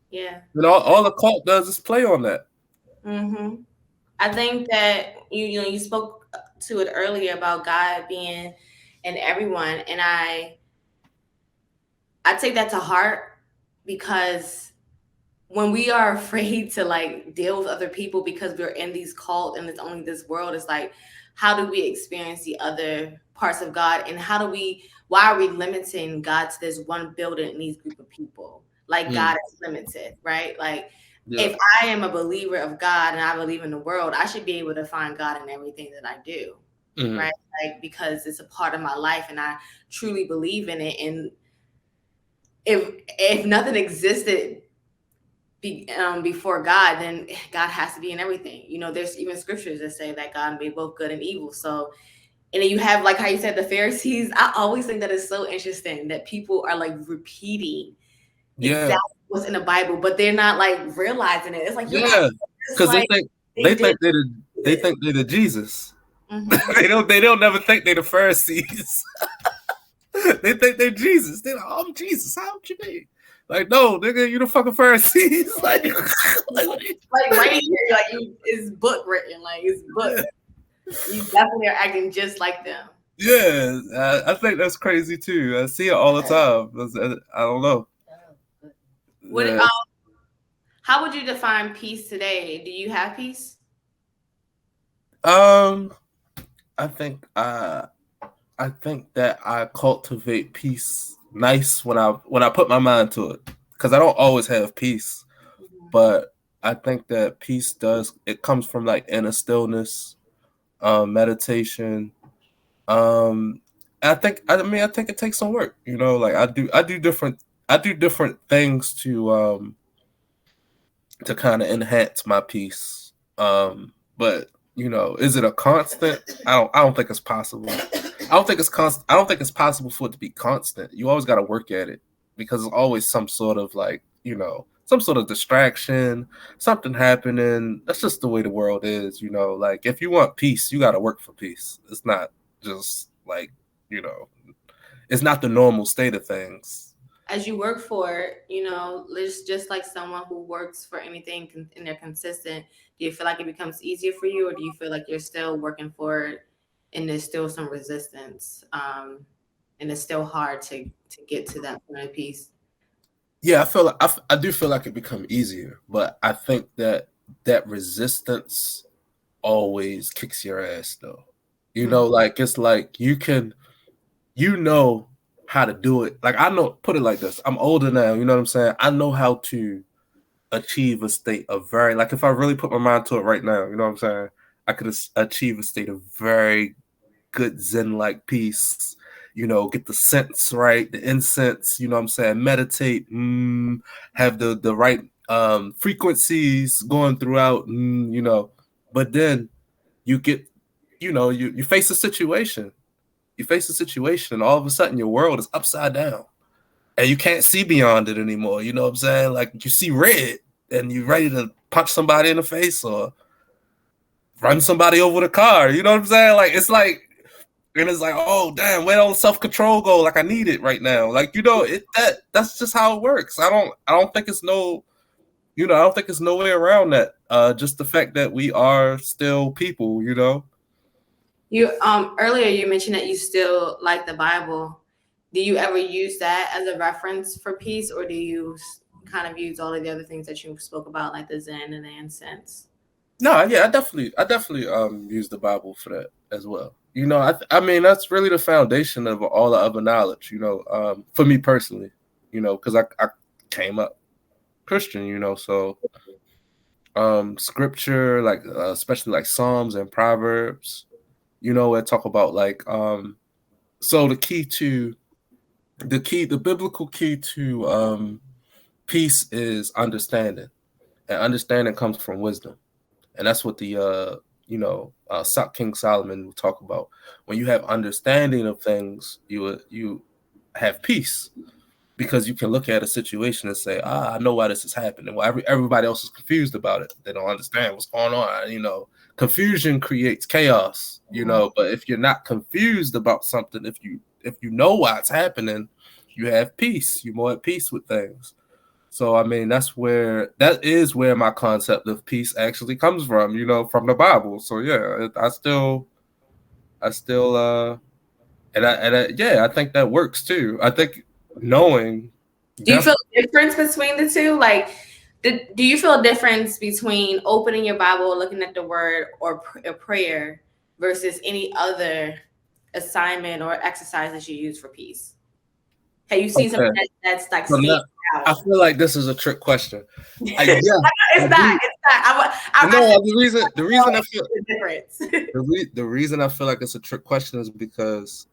Yeah. All the cult does is play on that. Mm-hmm. I think that you spoke to it earlier about God being in everyone, and I take that to heart because when we are afraid to like deal with other people because we're in these cults and it's only this world, it's like, how do we experience the other parts of God, and why are we limiting God to this one building and these group of people? Like, God Mm, is limited, right? Like, yeah. if I am a believer of God and I believe in the world, I should be able to find God in everything that I do, Mm, right? Like, because it's a part of my life and I truly believe in it. And if nothing existed before God, then God has to be in everything. There's even scriptures that say that God made both good and evil. So, and then you have, like how you said, the Pharisees. I always think that is so interesting that people are like repeating yeah. exactly what's in the Bible, but they're not like realizing it. It's like, you're Yeah, acting just because they like think they they did think they it. think they're the Jesus. Hmm. They don't never think they're the Pharisees. They think they're Jesus. They're like, oh, I'm Jesus. How would you mean? Like, no, nigga, you the fucking Pharisees. Like what Like right here, like it's book written, like it's book. yeah. You definitely are acting just like them. Yeah, I think that's crazy too. I see it all the time. I don't know. What? Yeah. How would you define peace today? Do you have peace? Um, I think I think that I cultivate peace nice when I put my mind to it, because I don't always have peace, but I think that peace does it comes from like inner stillness, meditation. Um, I think it takes some work. Like I do different things to kind of enhance my peace. But is it a constant? I don't think it's possible. I don't think it's constant. I don't think it's possible for it to be constant. You always got to work at it, because there's always some sort of like some sort of distraction, something happening. That's just the way the world is. Like if you want peace, you got to work for peace. It's not just like you know, it's not the normal state of things. As you work for it, it's just like someone who works for anything and they're consistent. Do you feel like it becomes easier for you, or do you feel like you're still working for it and there's still some resistance, and it's still hard to get to that point of peace? Yeah, I feel like I do feel like it become easier, but I think that resistance always kicks your ass though. Hmm. Like it's like you know how to do it. Like I know, put it like this. I'm older now, you know what I'm saying? I know how to achieve a state of very, like if I really put my mind to it right now, you know what I'm saying? I could achieve a state of very good zen like peace. Get the scents right, the incense, you know what I'm saying? Meditate, have the right frequencies going throughout, but then you get you face a situation. You face a situation and all of a sudden your world is upside down and you can't see beyond it anymore. You know what I'm saying? Like you see red and you're ready to punch somebody in the face or run somebody over the car. You know what I'm saying? And it's like, oh damn, where all self control go? Like I need it right now. Like that's just how it works. I don't think it's no I don't think it's no way around that. Just the fact that we are still people. You earlier you mentioned that you still like the Bible. Do you ever use that as a reference for peace, or do you kind of use all of the other things that you spoke about, like the Zen and the incense? No, yeah, I definitely use the Bible for that as well. I mean that's really the foundation of all the other knowledge. For me personally, because I came up Christian, so scripture like especially like Psalms and Proverbs, where talk about like so the biblical key to peace is understanding, and understanding comes from wisdom. And that's what the King Solomon will talk about. When you have understanding of things, you have peace, because you can look at a situation and say, I know why this is happening. Well, everybody else is confused about it. They don't understand what's going on. Confusion creates chaos. But if you're not confused about something, if you know why it's happening, you have peace. You're more at peace with things. So I mean, that is where my concept of peace actually comes from, from the Bible. So yeah, I still yeah, I think that works too. I think knowing Do you that's feel a difference between the two? Like, do you feel a difference between opening your Bible, looking at the word, or a prayer versus any other assignment or exercise that you use for peace? Have you seen something okay. that's like So now stands I out? feel like this is a trick question. Yeah, I It's not. do. It's not. I No, said the reason I feel the difference. the reason I feel like it's a trick question is because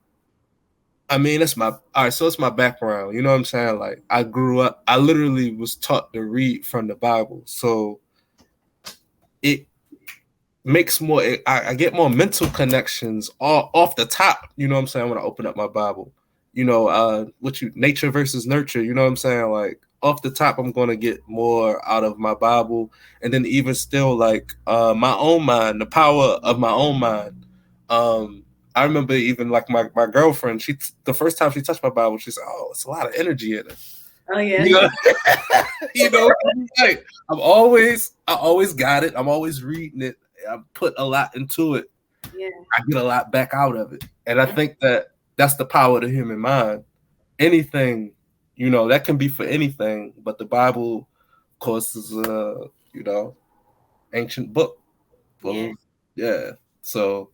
I mean, it's my all right. So it's my background. You know what I'm saying? Like, I grew up. I literally was taught to read from the Bible, so it makes more. I get more mental connections off the top. You know what I'm saying? When I open up my Bible, nature versus nurture. You know what I'm saying? Like, off the top, I'm gonna get more out of my Bible, and then even still, like, my own mind, the power of my own mind. I remember even like my girlfriend. The first time she touched my Bible, she said, "Oh, it's a lot of energy in it." Oh You yeah, know, like, I always got it. I'm always reading it. I put a lot into it. yeah, I get a lot back out of it, and I think that that's the power of the human mind. Anything, that can be for anything, but the Bible, of course, is you know ancient book full yeah. of, yeah. So,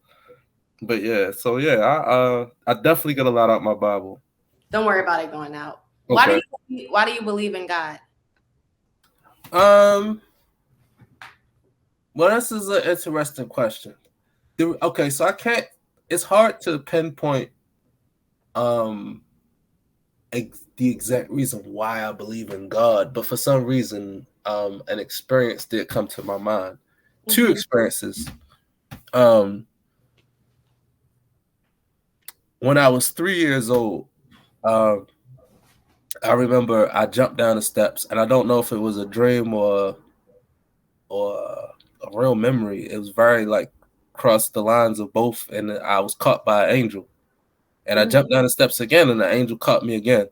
but yeah, so yeah, I definitely get a lot out my Bible. Don't worry about it going out. Okay. Why do you believe in God? Um. Well, this is an interesting question. Okay, so I can't. It's hard to pinpoint um the exact reason why I believe in God, but for some reason, an experience did come to my mind. Two Hmm. experiences. Um, when I was 3 years old, um, I remember I jumped down the steps, and I don't know if it was a dream or a real memory. It was very like crossed the lines of both, and I was caught by an angel. And I Hmm. jumped down the steps again, and the angel caught me again.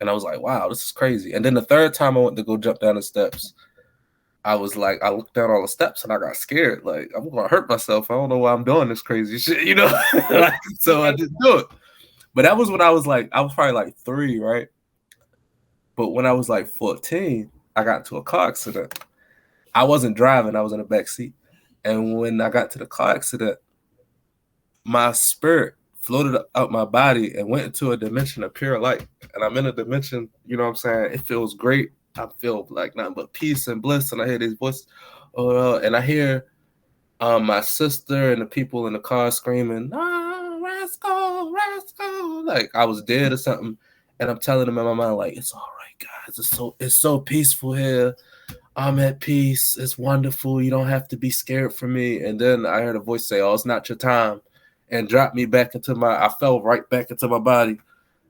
And I was like, wow, this is crazy. And then the third time I went to go jump down the steps, I was like, I looked down all the steps and I got scared. Like, I'm going to hurt myself. I don't know why I'm doing this crazy shit. Like, so I didn't do it. But that was when I was probably like 3, right? But when I was like 14, I got into a car accident. I wasn't driving, I was in the back seat. And when I got to the car accident, my spirit floated out my body and went into a dimension of pure light. And I'm in a dimension, you know what I'm saying? It feels great. I feel like nothing but peace and bliss. And I hear these voices, and I hear my sister and the people in the car screaming, "Ah, Rascal, Rascal!" Like I was dead or something. And I'm telling them in my mind, like, it's all right, guys. It's so peaceful here. I'm at peace. It's wonderful. You don't have to be scared for me. And then I heard a voice say, "Oh, it's not your time," and dropped me back I fell right back into my body.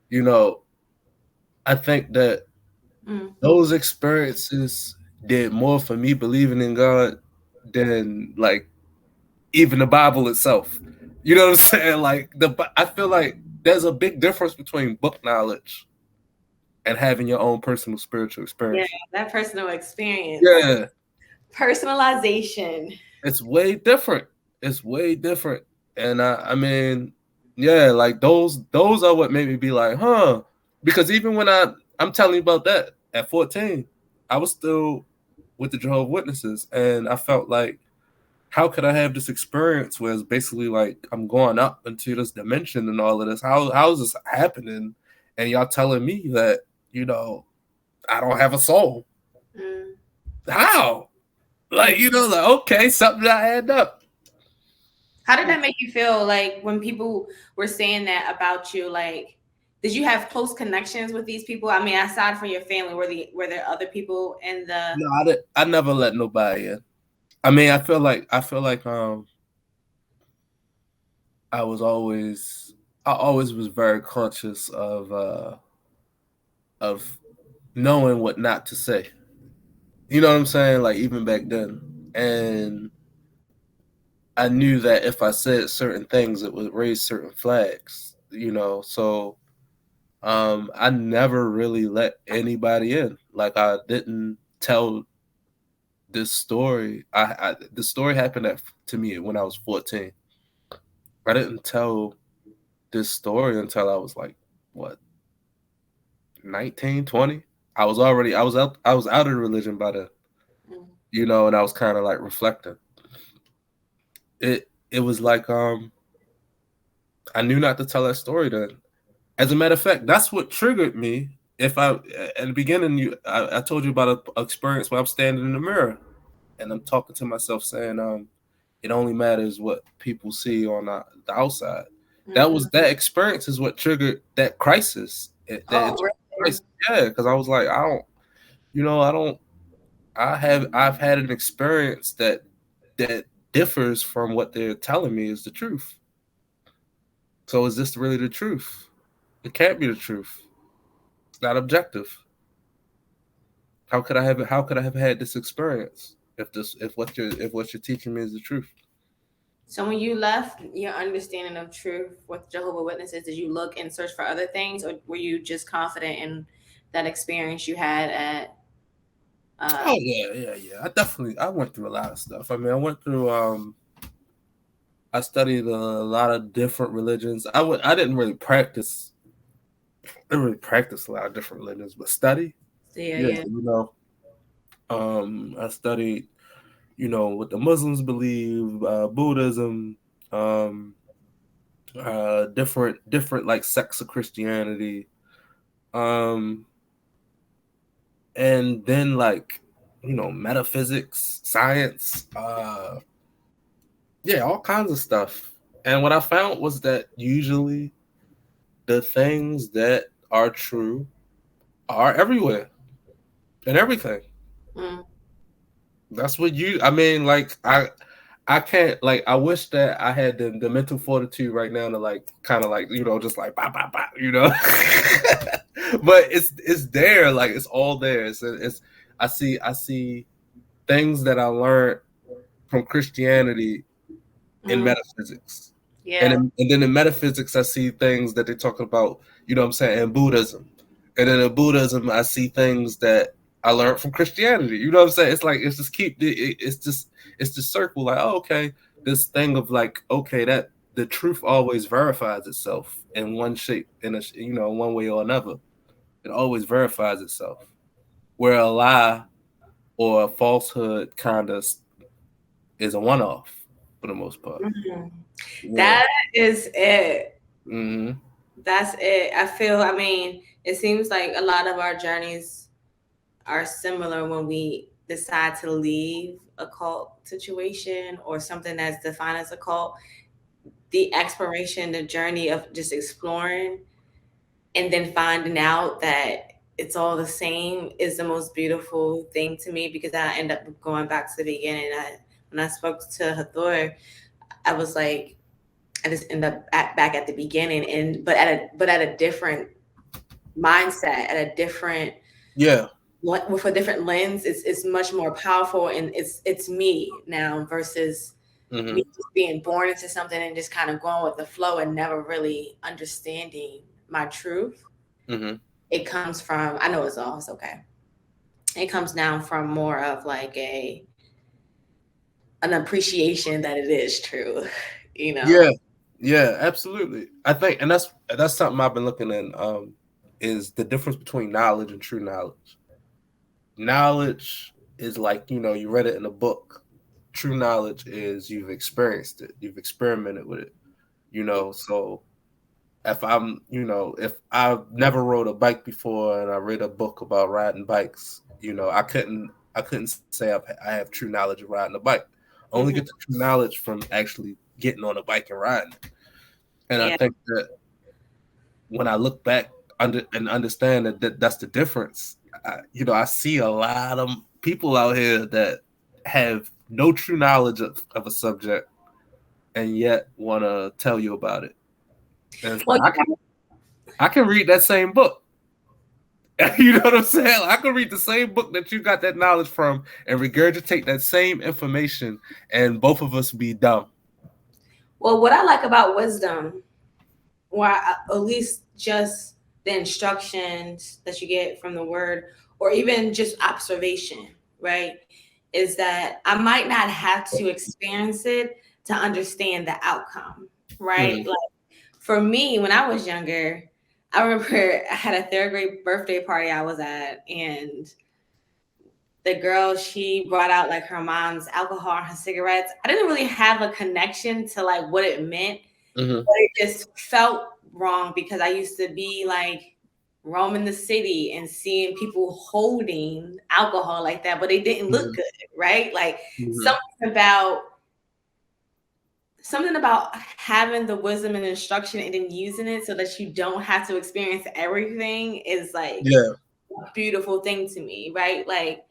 You know, I think that Mm. those experiences did more for me believing in God than like even the Bible itself. You know what I'm saying? Like I feel like there's a big difference between book knowledge and having your own personal spiritual Yeah, experience. that personal experience, Yeah, personalization. it's way different. It's way different. And I mean, yeah, like those are what made me be like, huh? Because even when I'm telling you about that at 14, I was still with the Jehovah Witnesses, and I felt like how could I have this experience where it's basically like I'm going up into this dimension and all of this? How is this happening? And y'all telling me that, you know, I don't have a soul. Mm. How? Mm. Like, like, okay, something not add up. How did that make you feel? Like when people were saying that about you, like, did you have close connections with these people? I mean, aside from your family, were there other people in the? No, I never let nobody in. I mean, I feel like I was always I always was very conscious of knowing what not to say. You know what I'm saying? Like even back then. And I knew that if I said certain things it would raise certain flags. So I never really let anybody in. Like I didn't tell this story. The story happened to me when I was 14. I didn't tell this story until I was like what 19, 20. I was out of religion by then, Mm. and I was kind of like reflecting. It was like I knew not to tell that story then. As a matter of fact, that's what triggered me. If I at the beginning, I told you about an experience where I'm standing in the mirror and I'm talking to myself, saying, it only matters what people see on the outside. Mm. That experience is what triggered that crisis. That Oh, internal really? crisis. Yeah, because I was like, I don't. I've had an experience that differs from what they're telling me is the truth. So is this really the truth? It can't be the truth. It's not objective. How could I have had this experience if what you're teaching me is the truth? So when you left your understanding of truth with Jehovah Witnesses, did you look and search for other things, or were you just confident in that experience you had at? Oh yeah, yeah, yeah. I went through a lot of stuff. I mean, I studied a lot of different religions. I didn't really practice. I didn't really practice a lot of different religions, but study. Yeah, Yeah, yeah. I studied, what the Muslims believe, Buddhism, um, different like sects of Christianity, um, and then like, metaphysics, science, yeah, all kinds of stuff. And what I found was that usually the things that are true are everywhere and everything. Mm. That's what I mean, like I can't like I wish that I had the mental fortitude right now to like kind of like, just like bah, bah, bah. But it's there, like it's all there. It's I see things that I learned from Christianity in Mm. metaphysics. Yeah. And then in metaphysics, I see things that they're talking about, what I'm saying, in Buddhism. And then in Buddhism, I see things that I learned from Christianity. You know what I'm saying? It's like, it's just it's just circle. Like, oh, okay, this thing of like, okay, that the truth always verifies itself in one shape, one way or another. It always verifies itself. Where a lie or a falsehood kind of is a one off for the most part. Mhm. Yeah. That is it. Hmm. That's it. I feel, I mean, it seems like a lot of our journeys are similar when we decide to leave a cult situation or something that's defined as a cult. The exploration, the journey of just exploring and then finding out that it's all the same is the most beautiful thing to me because I end up going back to the beginning. When I spoke to Hathor, I was like, I just end up back at the beginning, and but at a different mindset, at a different Yeah. with a different lens. It's much more powerful, and it's me now versus me Hmm. just being born into something and just kind of going with the flow and never really understanding my truth. Hmm. It comes from, I know it's okay. It comes down from more of like a an appreciation that it is true, you know. Yeah. Yeah, absolutely. I think, and that's something I've been looking at. Is the difference between knowledge and true knowledge. Knowledge is like, you read it in a book. true knowledge is you've experienced it, you've experimented with it, you know. So if I'm, you know, if I've never rode a bike before and I read a book about riding bikes, you know, I couldn't say I have true knowledge of riding a bike. I only get Hmm. the true knowledge from actually getting on a bike and riding. And I Yeah. think that when I look back and understand that's the difference, you know, I see a lot of people out here that have no true knowledge of a subject and yet want to tell you about it. And it's Well, like I can read that same book. You know what I'm saying? I can read the same book that you got that knowledge from and regurgitate that same information, and both of us be dumb. what I like about wisdom, or at least just the instructions that you get from the word, or even just observation, right? Is that I might not have to experience it to understand the outcome, right? Mm-hmm. Like for me, when I was younger, I remember I had a third grade birthday party I was at, and the girl, she brought out like her mom's alcohol and her cigarettes. I didn't really have a connection to like what it meant, Mm-hmm. but it just felt wrong because I used to be like roaming the city and seeing people holding alcohol like that, but they didn't look good, right? Like Mm-hmm. something about something about having the wisdom and instruction and then using it so that you don't have to experience everything is like Yeah. a beautiful thing to me, right? Like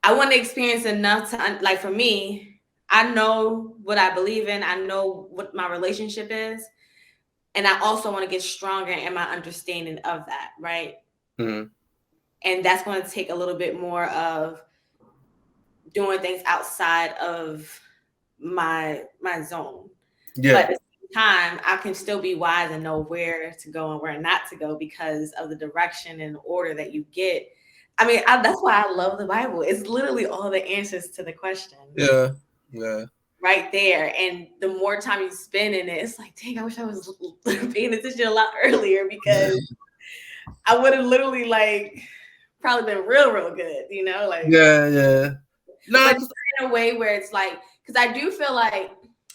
I want to experience enough to like for me, I know what I believe in, I know what my relationship is, and I also want to get stronger in my understanding of that, right? Mm-hmm. And that's going to take a little bit more of doing things outside of my zone. But Yeah. at the same time, I can still be wise and know where to go and where not to go because of the direction and order that you get. I mean, that's why I love the Bible. It's literally all the answers to the questions Yeah. Yeah. right there. And the more time you spend in it, it's like, dang, I wish I was paying attention a lot earlier because I would have literally like probably been real good, you know, like, Yeah. Yeah. Nah, but 'cause- in a way where it's like, because I do feel like,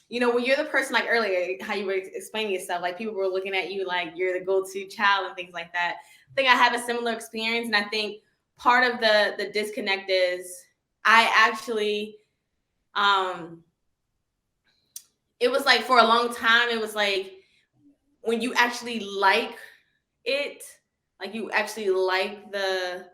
you know, when you're the person like earlier, how you were explaining yourself, like people were looking at you like you're the go-to child and things like that. I think I have a similar experience, and I think part of the disconnect is I actually, um, it was like for a long time, it was like when you actually like it, like you actually like the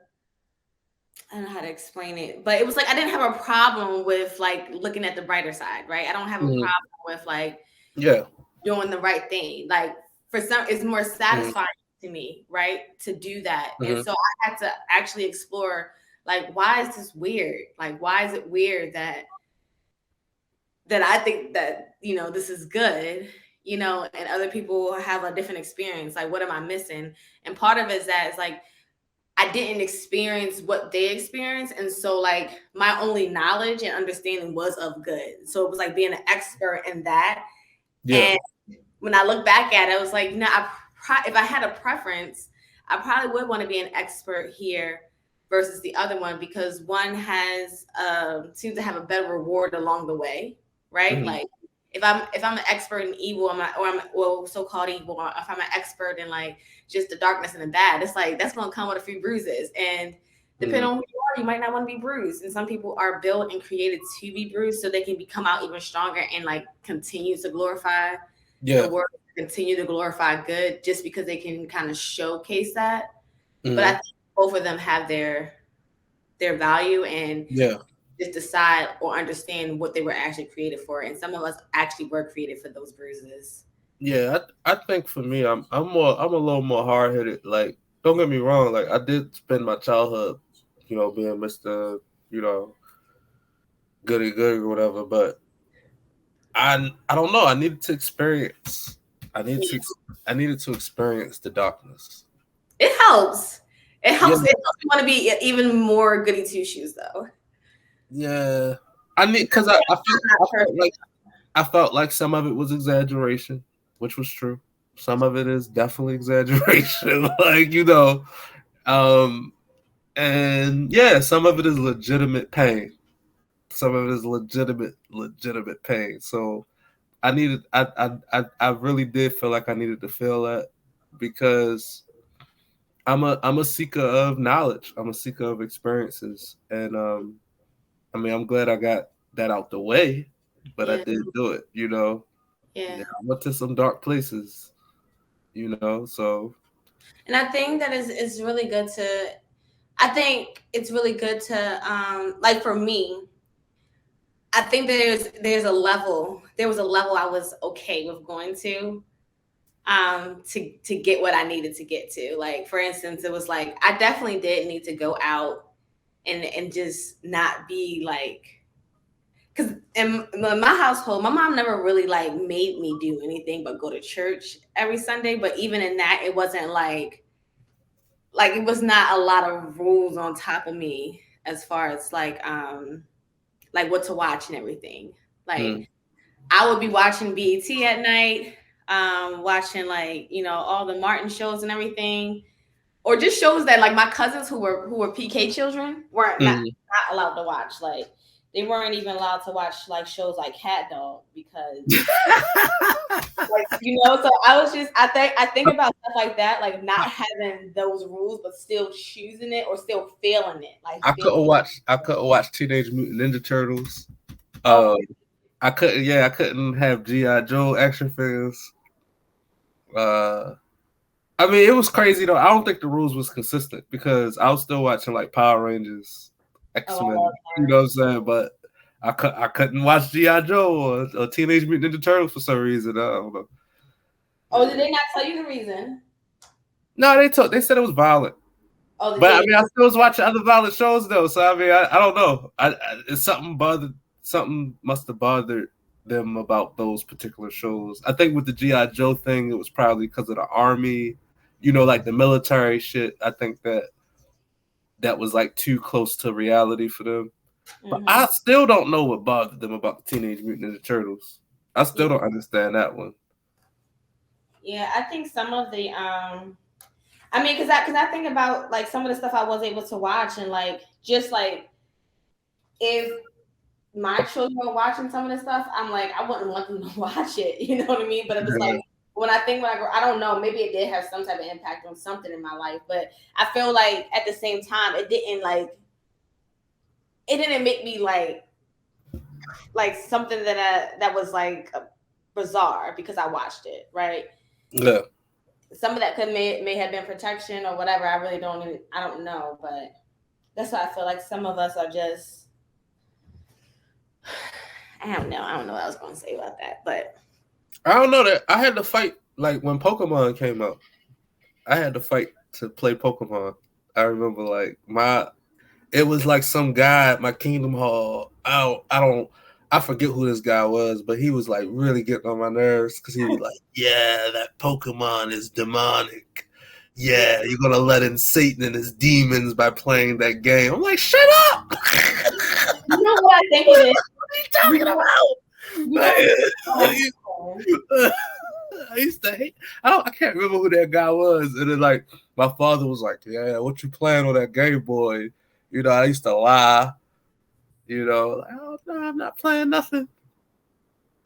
I don't know how to explain it, but it was like I didn't have a problem with like looking at the brighter side, right? I don't have a Mhm. problem with like Yeah. doing the right thing. Like for some, it's more Mhm. satisfying to me, right, to do that. And Mhm. so I had to actually explore like why is this weird? Like why is it weird that I think that this is good, and other people have a different experience. Like what am I missing? And part of it is that it's like I didn't experience what they experienced. And so, like, my only knowledge and understanding was of good. So it was like being an expert in that. Yeah. And when I look back at it, I was like, if I had a preference, I probably would want to be an expert here versus the other one because one has seems to have a better reward along the way, right? Mhm. Like if I'm an expert in evil, I'm well so-called evil, or if I'm an expert in like just the darkness and the bad, it's like that's gonna come with a few bruises. And depending Mhm. on who you are, you might not want to be bruised. And some people are built and created to be bruised so they can become out even stronger and like continue to glorify the Yeah. word, continue to glorify good just because they can kind of showcase that. But I Mhm. think both of them have their value and Yeah. just decide or understand what they were actually created for. And some of us actually were created for those bruises. Yeah. I think for me, I'm a little more hard headed. Like, don't get me wrong. Like, I did spend my childhood, you know, being Mister, you know, goody goody or whatever. But I don't know. I needed to experience. I needed to. I needed to experience the darkness. It helps. It Yeah. helps. It helps you want to be even more goody two shoes, though. Yeah. I need Because because I'm not perfect. I felt like some of it was exaggeration, which was true. Some of it is definitely exaggeration. Like, you know, um, and yeah, some of it is legitimate pain. some of it is legitimate pain. So I needed I really did feel like I needed to feel that because I'm a seeker of knowledge. I'm a seeker of experiences, and I mean I'm glad I got that out the way, but I Yeah, did do it. You know, yeah. yeah, I went to some dark places. You know, so And I think that is really good to. I think it's really good to like for me. I think there's a level. There was a level I was okay with going to get what I needed to get to. Like for instance, it was like I definitely did need to go out and just not be like because in my household, my mom never really like made me do anything but go to church every Sunday. But even in that, it wasn't like it was not a lot of rules on top of me as far as like what to watch and everything. Like mm, I would be watching BET at night, watching like all the Martin shows and everything, or just shows that like my cousins who were PK children weren't mm. not allowed to watch. Like they weren't even allowed to watch like shows like Cat Dog because like so I think about stuff like that, like not having those rules but still choosing it or still feeling it, like feeling. I couldn't watch Teenage Mutant Ninja Turtles. Oh, Um, I couldn't have GI Joe action figures. Uh, I mean, it was crazy though. I don't think the rules was consistent because I was still watching like Power Rangers, X oh, I love Men. You know her. what I'm saying? But I couldn't watch GI Joe or Teenage Mutant Ninja Turtles for some reason. I don't know. Oh, did they not tell you the reason? No, they said it was violent. Oh, they But I did. mean, I still was watching other violent shows though. So I mean, I don't know. It's something must have bothered them about those particular shows. I think with the GI Joe thing, it was probably because of the army, like the military shit. I think that was like too close to reality for them. But Hmm. I still don't know what bothered them about the Teenage Mutant Ninja Turtles. I Yeah, still don't understand that one. yeah. I think some of the I mean, because I think about like some of the stuff I was able to watch and like just like if my children were watching some of this stuff, I'm like, I wouldn't want them to watch it. You know what I mean? But it was like Yeah. when I grow, I don't know, maybe it did have some type of impact on something in my life, but I feel like at the same time, it didn't make me like something that was like bizarre because I watched it, right? Yeah. Some of that could may have been protection or whatever. I don't know, but that's why I feel like some of us are just I don't know what I was going to say about that, but I don't know that I had to fight like when Pokemon came out. I had to fight to play Pokemon. I remember like it was like some guy at my Kingdom Hall. I forget who this guy was, but he was like really getting on my nerves because he was like, "Yeah, that Pokemon is demonic. yeah. Yeah, you're gonna let in Satan and his demons by playing that game." I'm like, "Shut up! You know what I think it is? What are you talking You know about?" what? I used to hate. I can't remember who that guy was, and then like my father was like, "Yeah, what you playing on that Game Boy?" I used to lie. Like, "Oh no, I'm not playing nothing."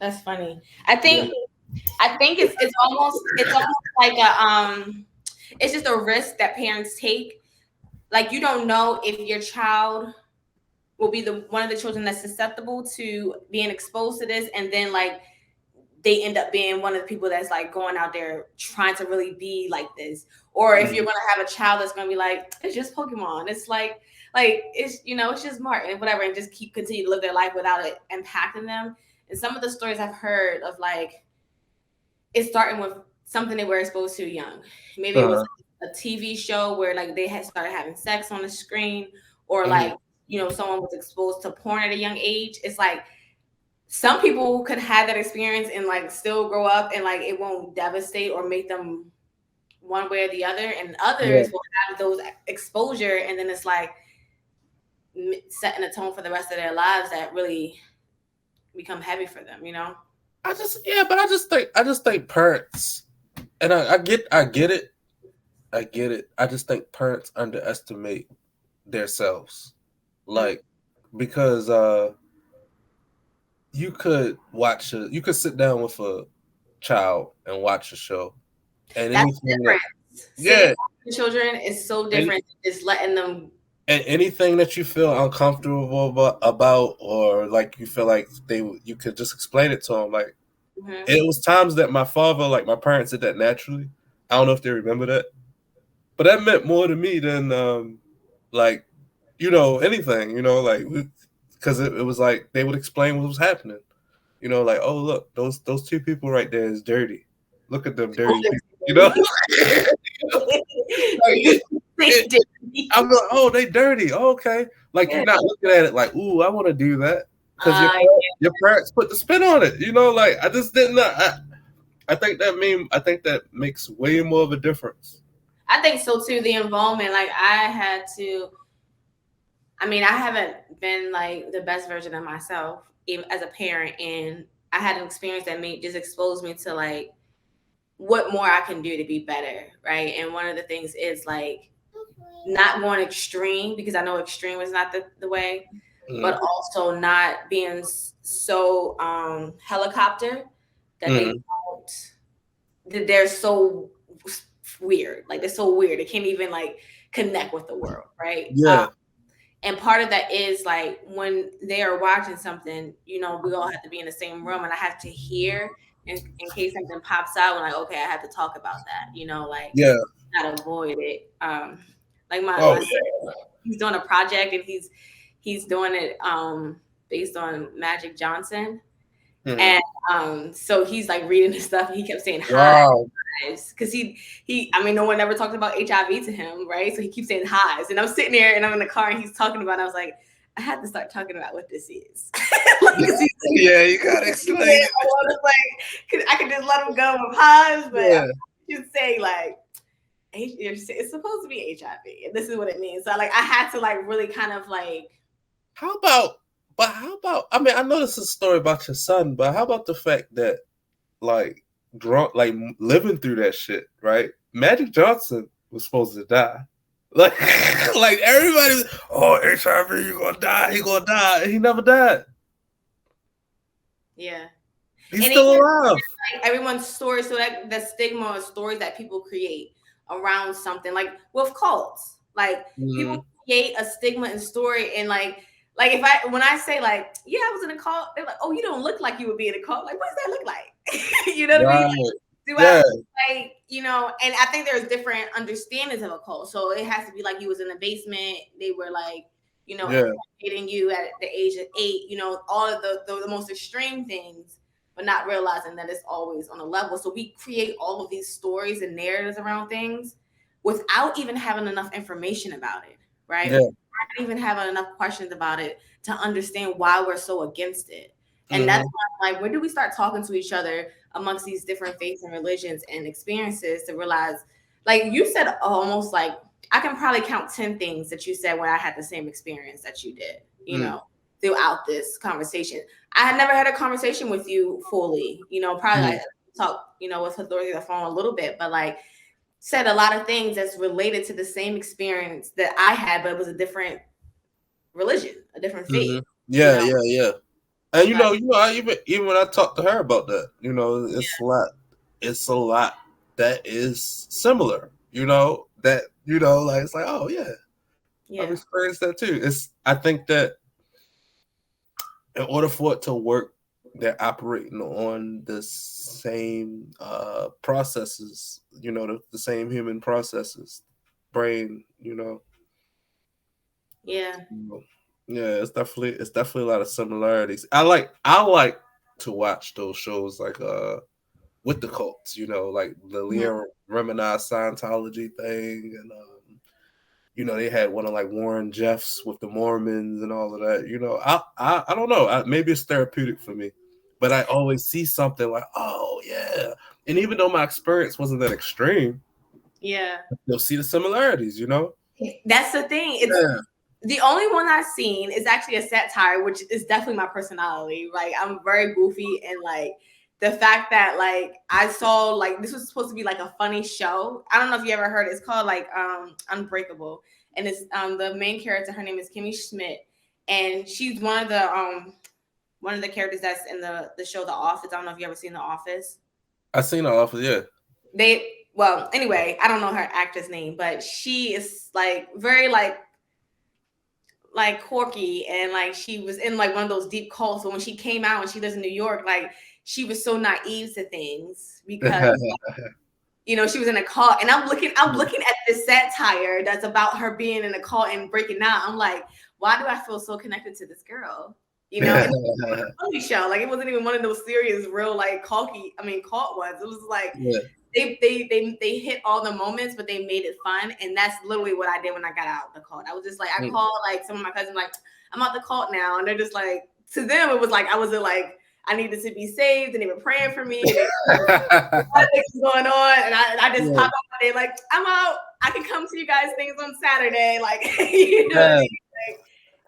That's funny. I Yeah. think I think it's almost like it's just a risk that parents take. Like you don't know if your child will be the one of the children that's susceptible to being exposed to this, and then like they end up being one of the people that's like going out there trying to really be like this, or if you're Mm. going to have a child that's going to be like, it's just Pokemon, it's like it's it's just Martin and whatever, and just continue to live their life without it impacting them. And some of the stories I've heard of like it's starting with something they were exposed to young. Maybe it was Uh, a TV show where like they had started having sex on the screen, or mm. like someone was exposed to porn at a young age. It's like some people could have that experience and like still grow up and like it won't devastate or make them one way or the other, and Yeah. others will have those exposure and then it's like setting a tone for the rest of their lives that really become heavy for them. But I just think parents, and I get it, I get it. I just think parents underestimate themselves, Mm. like because you could sit down with a child and watch a show, and That's anything that, different. Sitting yeah, with children is so and, different than just letting them. and anything that you feel uncomfortable about, or like you feel like you could just explain it to them. Like, Mhm. it was times that my father, like my parents, did that naturally. I don't know if they remember that, but that meant more to me than like, anything, like, because it was like they would explain what was happening. Like, oh, look, those two people right there is dirty. Look at them dirty people. Like, I'm like, oh, they dirty. Oh, okay. Like, Yeah. you're not looking at it like, ooh, I want to do that, because Uh, your parents put the spin on it. Like, I just didn't. I think I think that makes way more of a difference. I think so too. The involvement, like I had to. I mean, I haven't been like the best version of myself even as a parent, and I had an experience that made just exposed me to like what more I can do to be better, right? And one of the things is like not going extreme because I know extreme is not the way, but Mm-hmm. also not being so helicopter that they Mm-hmm. don't that they're so weird, like they're so weird they can't even like connect with the world, right? Yeah. And part of that is like when they are watching something, we all have to be in the same room and I have to hear in case something pops out and like, okay, I have to talk about that, like Yeah. not avoid it. Like my Oh son, he's doing a project and he's doing it based on Magic Johnson. yeah. And so he's like reading his stuff and he kept saying hi Wow. because he I mean no one ever talked about HIV to him, right? So he keeps saying highs and I'm sitting there and I'm in the car and he's talking about it. I was like, I had to start talking about what this is. Like, Yeah, you gotta explain it. I was like, I could just let him go with highs, but I Yeah. should say like it's supposed to be HIV and this is what it means. So like I had to like really kind of like How about, I mean, I know this is a story about your son, but how about the fact that, like, drunk, like, living through that shit, right? Magic Johnson was supposed to die. Like, like everybody was, oh, HIV, you gonna die, he gonna die. And he never died. yeah. He's And still even alive. like everyone's story, so that the stigma or stories that people create around something, like with cults, like Mm-hmm. people create a stigma and story, and like if I when I say like, yeah, I was in a cult, they're like, oh, you don't look like you would be in a cult. Like, what does that look like? You know what I mean? Right. Do I Yeah. like, and I think there's different understandings of a cult. So it has to be like you was in the basement, they were like, Yeah. impregnating you at the age of 8, all of the most extreme things, but not realizing that it's always on a level. So we create all of these stories and narratives around things without even having enough information about it, right? Yeah. Not even having enough questions about it to understand why we're so against it. And that's Mm-hmm. why, like, where do we start talking to each other amongst these different faiths and religions and experiences to realize, like you said, almost like I can probably count 10 things that you said when I had the same experience that you did, Mm-hmm. throughout this conversation. I had never had a conversation with you fully, probably like talk, with authority on the phone a little bit, but like said a lot of things that's related to the same experience that I had, but it was a different religion, a different faith, Mm-hmm. you Yeah. know. Yeah. Yeah. And But I even when I talked to her about that, it's a lot. It's a lot that is similar. That like, it's like, oh yeah, I've yeah, experienced that too. I think that in order for it to work, they're operating on the same processes. The same human processes, brain. yeah, Yeah, it's definitely a lot of similarities. I like to watch those shows like with the cults, like the mhm, Leah Remini Scientology thing, and they had one of like Warren Jeffs with the Mormons and all of that. I don't know. Maybe it's therapeutic for me, but I always see something like, oh yeah, and even though my experience wasn't that extreme, yeah. you'll see the similarities. That's the thing. It's Yeah. the only one I've seen is actually a satire, which is definitely my personality. Like I'm very goofy and like the fact that like I saw like this was supposed to be like a funny show. I don't know if you ever heard it. It's called like Unbreakable. And it's the main character, her name is Kimmy Schmidt. And she's one of the characters that's in the show The Office. I don't know if you ever seen The Office. I seen The Office, yeah. They well, anyway, I don't know her actor's name, but she is like very like quirky, and like she was in like one of those deep cults. But when she came out and she lives in New York, like she was so naive to things because she was in a cult, and I'm looking at this satire that's about her being in a cult and breaking out. I'm like, why do I feel so connected to this girl? And it was a funny show. Like it wasn't even one of those serious, real like cult ones. It was like Yeah. they hit all the moments, but they made it fun, and that's literally what I did when I got out the cult. I was just like, I called like some of my cousins, like, I'm out the cult now, and they're just like, to them it was like I wasn't like I needed to be saved, and they were praying for me. And a lot of things going on, and I just Yeah. pop up one day like, I'm out. I can come to you guys things on Saturday, like you know what I Yeah. mean? Like,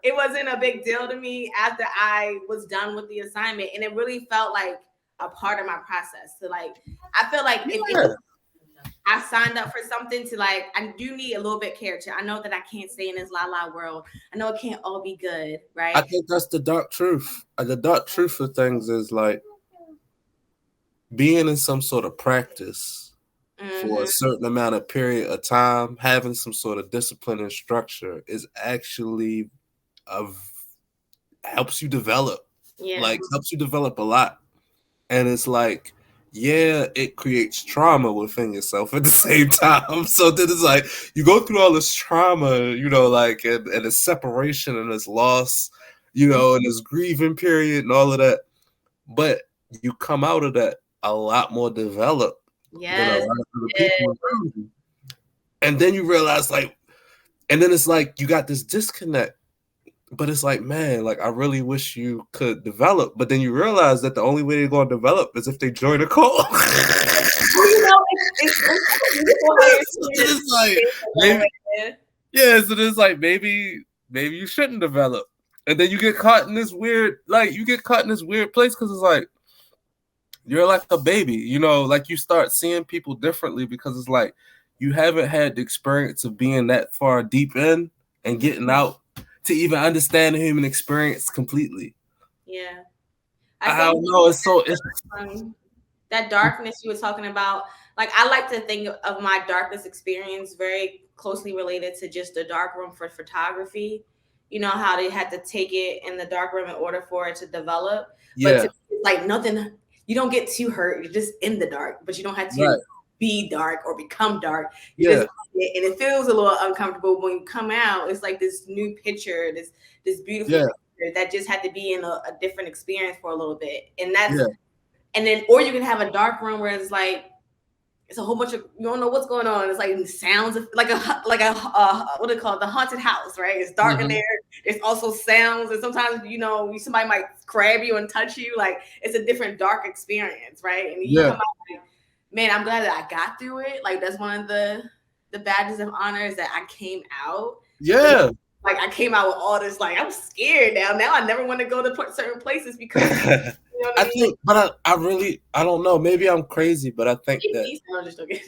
it wasn't a big deal to me after I was done with the assignment, and it really felt like a part of my process. So like, I feel like if I signed up for something to like, I do need a little bit of character. I know that I can't stay in this la la world. I know it can't all be good, I right? think that's the dark truth. The dark truth of things is like being in some sort of practice for a Mm-hmm. certain amount of period of time, having some sort of discipline and structure is actually of helps you develop, Yeah. like helps you develop a lot. And it's like, yeah, it creates trauma within yourself at the same time. So then it's like you go through all this trauma, like and this separation and this loss, and this grieving period and all of that. But you come out of that a lot more developed than a Yes. lot of other people around you. And then you realize and then it's like you got this disconnect. But it's like, man, like I really wish you could develop. But then you realize that the only way they're going to develop is if they join a cult. Well, it's beautiful how you're So seeing then it it's like, that maybe, way. yeah. So then it's like maybe you shouldn't develop. And then you get caught in this weird, place because it's like you're like a baby, like you start seeing people differently because it's like you haven't had the experience of being that far deep in and getting out to even understand the human experience completely. Yeah. I I think don't know. It's that darkness you were talking about, like I like to think of my darkness experience very closely related to just the dark room for photography. You know how they had to take it in the dark room in order for it to develop. But yeah, to like nothing, you don't get too hurt. You're just in the dark, but you don't have to right. be dark or become dark. You're Yeah, just and it feels a little uncomfortable when you come out. It's like this new picture, this beautiful yeah, picture that just had to be in a different experience for a little bit. And that's yeah, and then or you can have a dark room where it's like it's a whole bunch of you don't know what's going on. It's like sounds of like a what do they call it, the haunted house, right? It's dark in hmm there. There's also sounds, and sometimes somebody might grab you and touch you. Like it's a different dark experience, right? And you yeah, come out like, man, I'm glad that I got through it. Like that's one of the badges of honor is that I came out. But yeah. like I came out with all this, like I'm scared now. Now I never want to go to certain places because of it. You know what I I mean? think, but I really, I don't know. Maybe I'm crazy, but I think that I'm just joking.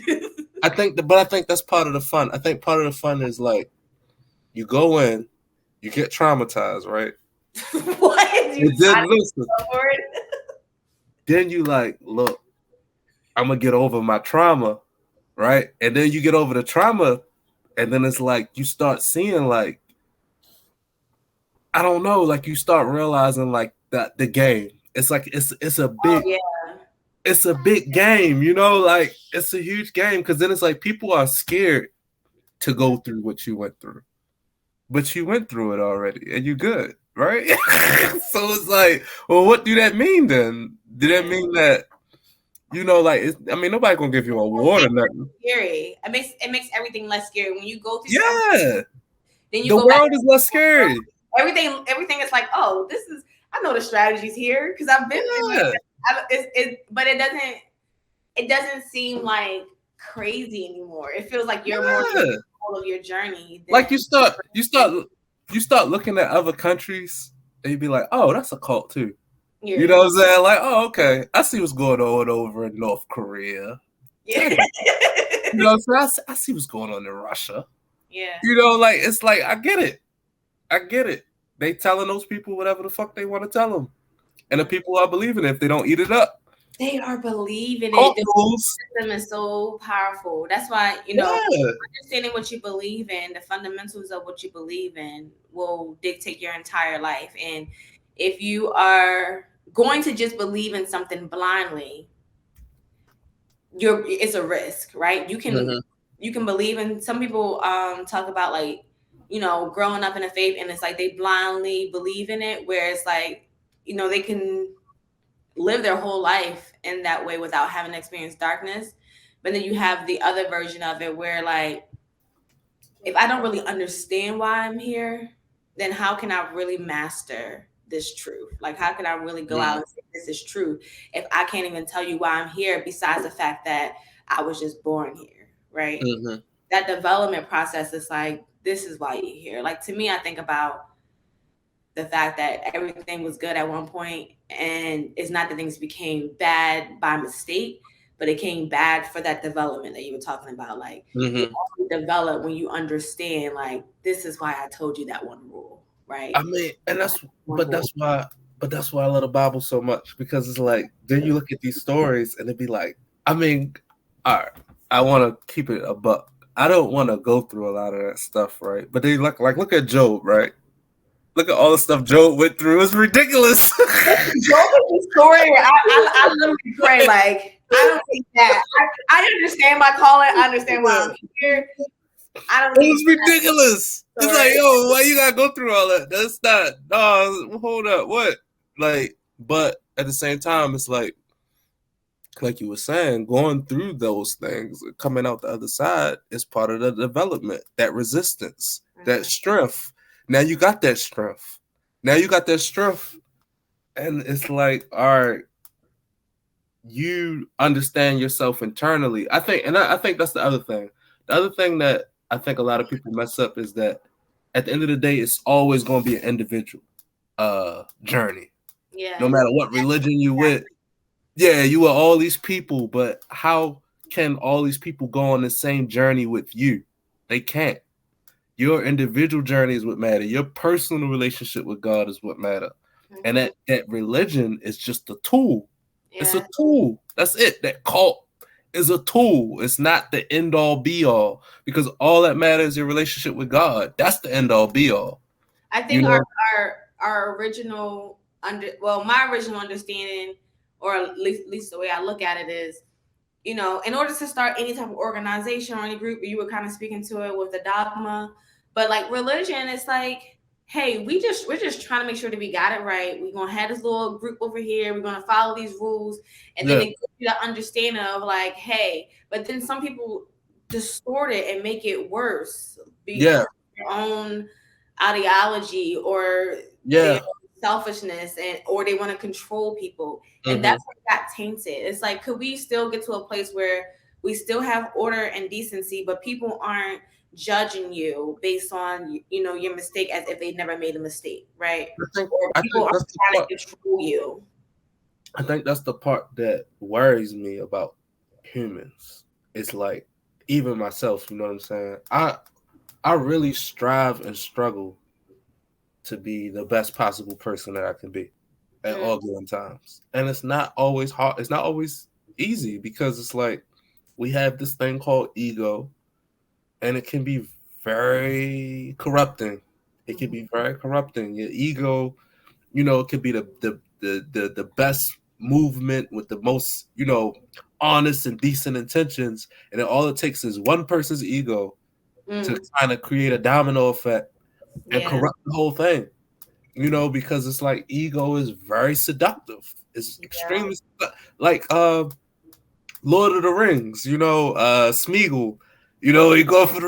but I think that's part of the fun. I think part of the fun is like you go in, you get traumatized, right? What? You And then signed listen, up for it? then you like, look, I'm gonna get over my trauma, right? And then you get over the trauma, and then it's like you start seeing like I don't know, like you start realizing like the game. It's like Oh yeah. it's a big game, like it's a huge game because then it's like people are scared to go through what you went through, but you went through it already and you good, right? So it's like, well, what do that mean then? Do that Yeah. mean that like I mean, nobody gonna give you a award or nothing? Scary. It makes everything less scary when you go through something. Yeah, Then you the go back. world is less scary. Everything is like, oh, this is. I know the strategies here because I've been through it. Yeah, But it doesn't seem like crazy anymore. It feels like you're more in yeah. control of your journey Like than you start looking at other countries and you be like, oh, that's a cult too. You yeah. know what I'm saying? Like, oh, okay, I see what's going on over in North Korea. Yeah. So I see what's going on in Russia. Yeah. Like it's like I get it. They telling those people whatever the fuck they want to tell them. and the people are believing it if they don't eat it up. They are believing it. Cult The rules. system is so powerful. That's why, Yeah. understanding what you believe in, the fundamentals of what you believe in will dictate your entire life. And if you are going to just believe in something blindly, it's a risk, right? Hmm. You can believe in, some people talk about like, growing up in a faith, and it's like they blindly believe in it, where it's like, they can live their whole life in that way without having to experience darkness. But then you have the other version of it where, like, if I don't really understand why I'm here, then how can I really master this truth? Like, how can I really go out and say this is true if I can't even tell you why I'm here, besides the fact that I was just born here, right? Hmm. That development process is like, this is why you're here. Like, to me, I think about the fact that everything was good at one point, and it's not that things became bad by mistake, but it came bad for that development that you were talking about. Like, you Hmm. only develop when you understand, like, this is why I told you that one rule, right? I mean, and One rule. that's why I love the Bible so much, because it's like then you look at these stories and it'd be like, I mean, all right, I want to keep it a buck. I don't want to go through a lot of that stuff, right? But they look at Job, right? Look at all the stuff Job went through. It's ridiculous. Job is the story where I literally pray, like, I don't think that. I understand my calling. I understand why I'm here. I don't It need was ridiculous. that It's story. like, yo, why you gotta go through all that? That's not. No, hold up, what? Like, but at the same time, it's like you were saying, going through those things, coming out the other side is part of the development. That resistance, that Mhm. strength. Now you got that strength. Now you got that strength, and it's like, all right, you understand yourself internally. I think, and I think that's the other thing. The other thing that I think a lot of people mess up is that at the end of the day, it's always going to be an individual journey. No Yeah. matter what religion you with, yeah, you are all these people, but how can all these people go on the same journey with you? They can't. Your individual journey is what matter. Your personal relationship with God is what matter. And Mhm. that religion is just a tool. It's a Yeah. tool. That's it. That cult is a tool. It's not the end all be all, because all that matters is your relationship with God. That's the end all be all. I You think know? our original my original understanding, or at least the way I look at it is, in order to start any type of organization or any group, you were kind of speaking to it with the dogma, but like religion, it's like, hey, we're just trying to make sure that we got it right. We're gonna have this little group over here. We're gonna follow these rules, and then Yeah. it gives you the understanding of like, hey, but then some people distort it and make it worse Yeah. because of their own ideology or their Yeah. selfishness, and or they want to control people, and Hmm. that's what got tainted. It's like, could we still get to a place where we still have order and decency, but people aren't judging you based on your mistake as if they never made a mistake, right? Or I people think aren't that's the trying part. to control you. I think that's the part that worries me about humans. It's like even myself, you know what I'm saying? I really strive and struggle to be the best possible person that I can be at Mm, all given times. And it's not always hard. It's not always easy, because it's like we have this thing called ego, and it can be very corrupting. It can be very corrupting. Your ego, it could be the best movement with the most, honest and decent intentions. And then all it takes is one person's ego to mm, kind of create a domino effect and yeah, corrupt the whole thing. Because it's like ego is very seductive. It's yeah, extremely like Lord of the Rings, Smeagol, you go for the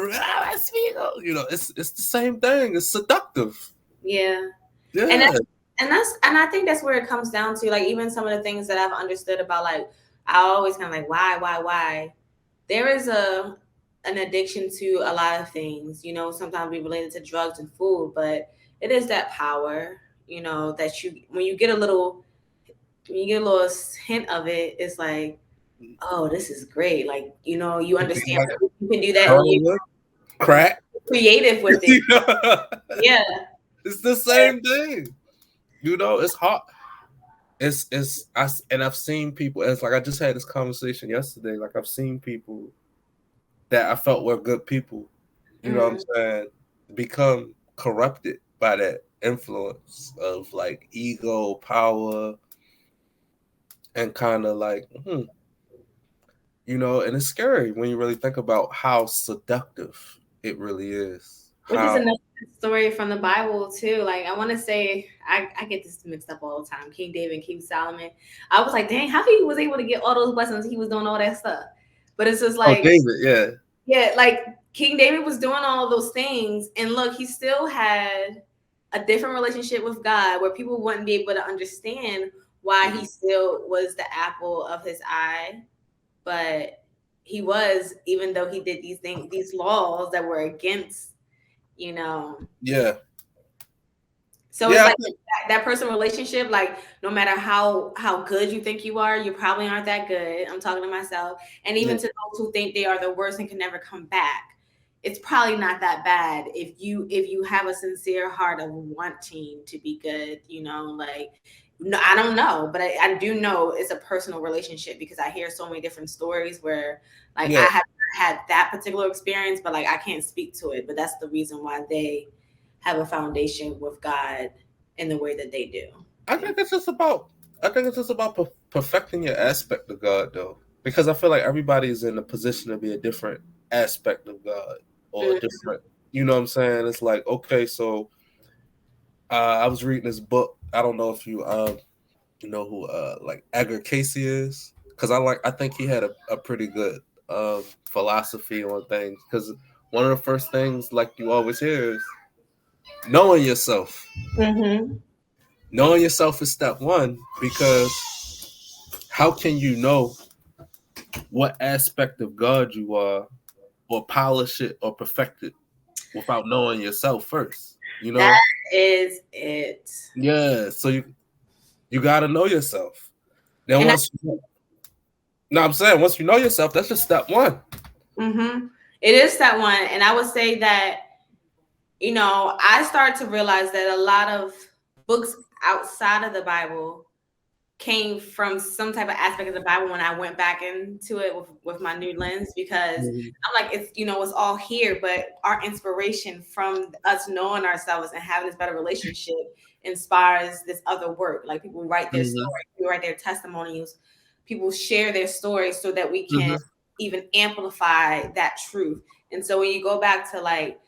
Smeagol, it's the same thing. It's seductive. yeah. And Yeah. and I think that's where it comes down to, like, even some of the things that I've understood about, like, I always kind of like, why there is an addiction to a lot of things, sometimes be related to drugs and food, but it is that power, that when you get a little, hint of it, it's like, oh, this is great. Like, you Could be understand like you can do that, and you heroin, crack. creative with it. Yeah. It's the same thing. It's hard. and I've seen people. It's like I just had this conversation yesterday. Like I've seen people that I felt were good people. You know what I'm Mm. saying? Become corrupted by that influence of like ego, power, and kind of like, and it's scary when you really think about how seductive it really is. Which is How, another story from the Bible too. Like I want to say, I get this mixed up all the time. King David and King Solomon. I was like, dang, how he was able to get all those blessings? He was doing all that stuff, but it's just oh, like, David, yeah, yeah, like King David was doing all those things, and look, he still had a different relationship with God, where people wouldn't be able to understand why he mm-hmm. still was the apple of his eye, but he was, even though he did these things, these laws that were against, you know. Yeah, So it's yeah, I like think, that person relationship, like no matter how good you think you are, you probably aren't that good. I'm talking to myself. And yeah, even to those who think they are the worst and can never come back, it's probably not that bad if you have a sincere heart of wanting to be good, like, no, I don't know, but I do know it's a personal relationship, because I hear so many different stories where, like, I yeah. have had that particular experience, but like I can't speak to it. But that's the reason why they have a foundation with God in the way that they do. I Yeah. think it's just about, perfecting your aspect of God, though, because I feel like everybody is in a position to be a different aspect of God or a Mm, different. You know what I'm saying? It's like, okay, so I was reading this book. I don't know if you know who like Edgar Casey is, because I think he had a pretty good philosophy on things, because one of the first things, like you always hear, is knowing yourself. mm-hmm. Knowing yourself is step one, because how can you know what aspect of God you are, or polish it or perfect it, without knowing yourself first? You That know? is it. Yeah. So you gotta know yourself. Then And no, I'm saying once you know yourself, that's just step one. mm-hmm. It is that one. And I would say that, I started to realize that a lot of books outside of the Bible came from some type of aspect of the Bible when I went back into it with my new lens, because Mhm. I'm like, it's all here, but our inspiration from us knowing ourselves and having this better relationship inspires this other work. Like people write their Mhm. stories, people write their testimonies, people share their stories so that we can Mhm. even amplify that truth. And so when you go back to, like,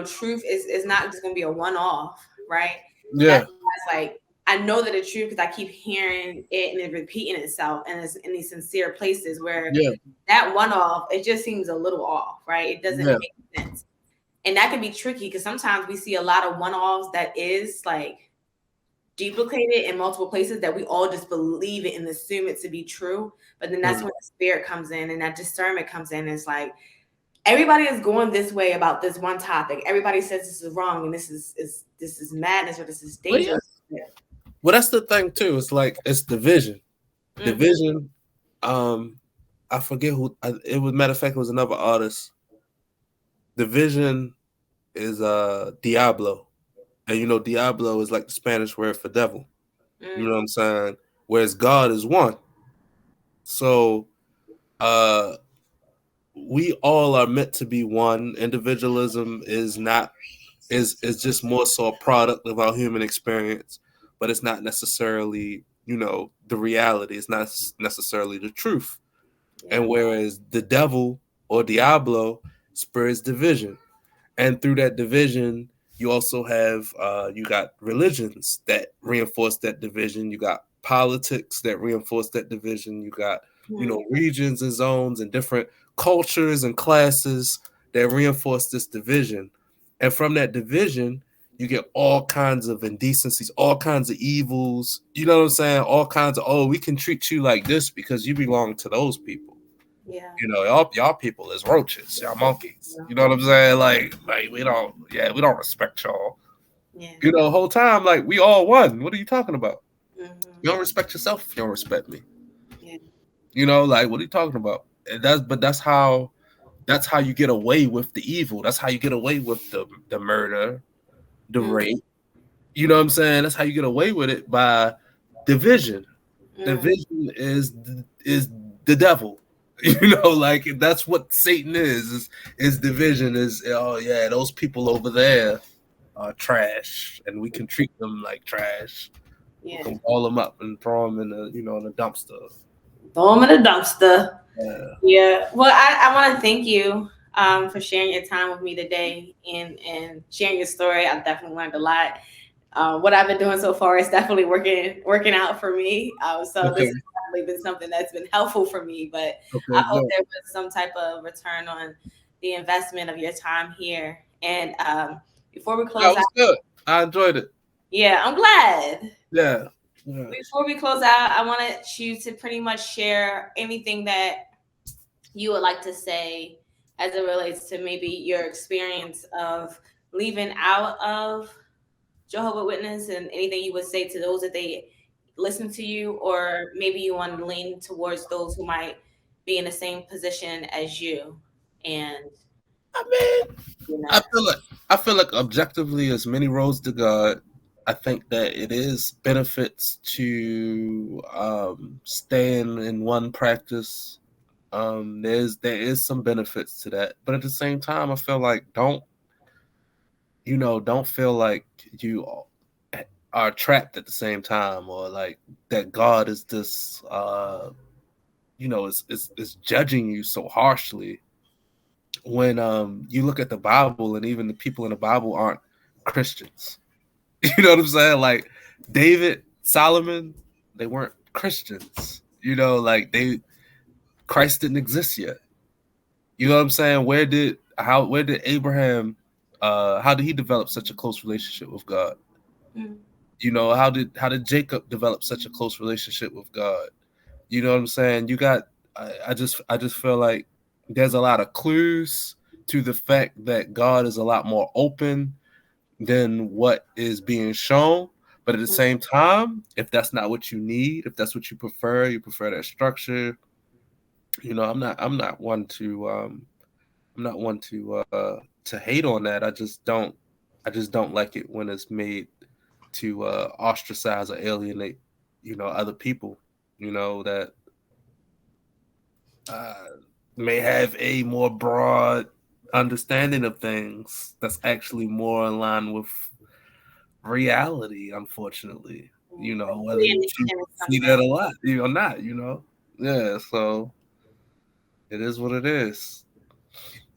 truth is not just gonna be a one-off, right? And that's Yeah. why it's like, I know that it's true because I keep hearing it and it repeating itself, and it's in these sincere places where Yeah. that one off, it just seems a little off, right? It doesn't Yeah. make sense. And that can be tricky because sometimes we see a lot of one offs that is like duplicated in multiple places, that we all just believe it and assume it to be true. But then that's Mhm. when the spirit comes in and that discernment comes in. It's like everybody is going this way about this one topic. Everybody says this is wrong and this is madness, or this is Well, yeah. dangerous. Well, that's the thing too. It's like it's division. Mm-hmm. Division. Um, I forget who. It was, matter of fact, it was another artist. Division is Diablo, and Diablo is like the Spanish word for devil. You know what I'm saying? Whereas God is one. So uh we all are meant to be one. Individualism is not is just more so a product of our human experience, but it's not necessarily, the reality. It's not necessarily the truth. Yeah. And whereas the devil or Diablo spurs division, and through that division you also have you got religions that reinforce that division, you got politics that reinforce that division, you got Mm-hmm. regions and zones and different cultures and classes that reinforce this division, and from that division you get all kinds of indecencies, all kinds of evils, you know what I'm saying, all kinds of, oh, we can treat you like this because you belong to those people. Yeah. Y'all people is roaches, y'all monkeys. You know what I'm saying? Like we don't respect y'all. Yeah. The whole time, like we all one. What are you talking about? Mm-hmm. You don't respect yourself if you don't respect me. Yeah. Like what are you talking about? And that's how you get away with the evil. That's how you get away with the murder, the Mm-hmm. rape. You know what I'm saying? That's how you get away with it, by division. Mm, Division is the devil. Like that's what Satan is division. Is, oh yeah, those people over there are trash, and we can treat them like trash. We yeah. can ball them up and throw them in the dumpster. Throw them in the dumpster. Yeah. Yeah. Well, I want to thank you for sharing your time with me today and sharing your story. I've definitely learned a lot. What I've been doing so far is definitely working out for me. So this Okay. has definitely been something that's been helpful for me. But I Okay. hope Good. there was some type of return on the investment of your time here. And before we That close out, was good. I enjoyed it. yeah, I'm glad. Yeah. Yeah. Before we close out, I wanted you to pretty much share anything that you would like to say as it relates to maybe your experience of leaving out of Jehovah Witness and anything you would say to those that they listen to you, or maybe you want to lean towards those who might be in the same position as you, and I mean, you I know. feel like I feel like objectively, as many roads to God, I think that it is benefits to staying in one practice. There is some benefits to that, but at the same time, I feel like don't feel like you are trapped at the same time, or like that God is this is judging you so harshly when you look at the Bible, and even the people in the Bible aren't Christians. You know what I'm saying? Like David, Solomon, they weren't Christians. Like Christ didn't exist yet. You know what I'm saying? Where did Abraham how did he develop such a close relationship with God? Mm, How did Jacob develop such a close relationship with God? You know what I'm saying? I just feel like there's a lot of clues to the fact that God is a lot more open than what is being shown. But at the mm, same time, if that's not what you need, if that's what you prefer that structure. I'm not one to hate on that. I just don't like it when it's made to ostracize or alienate, other people, that uh, may have a more broad understanding of things that's actually more in line with reality, unfortunately. Whether hopefully you choose understanding to see something. that a lot, or not, Yeah, so it is what it is.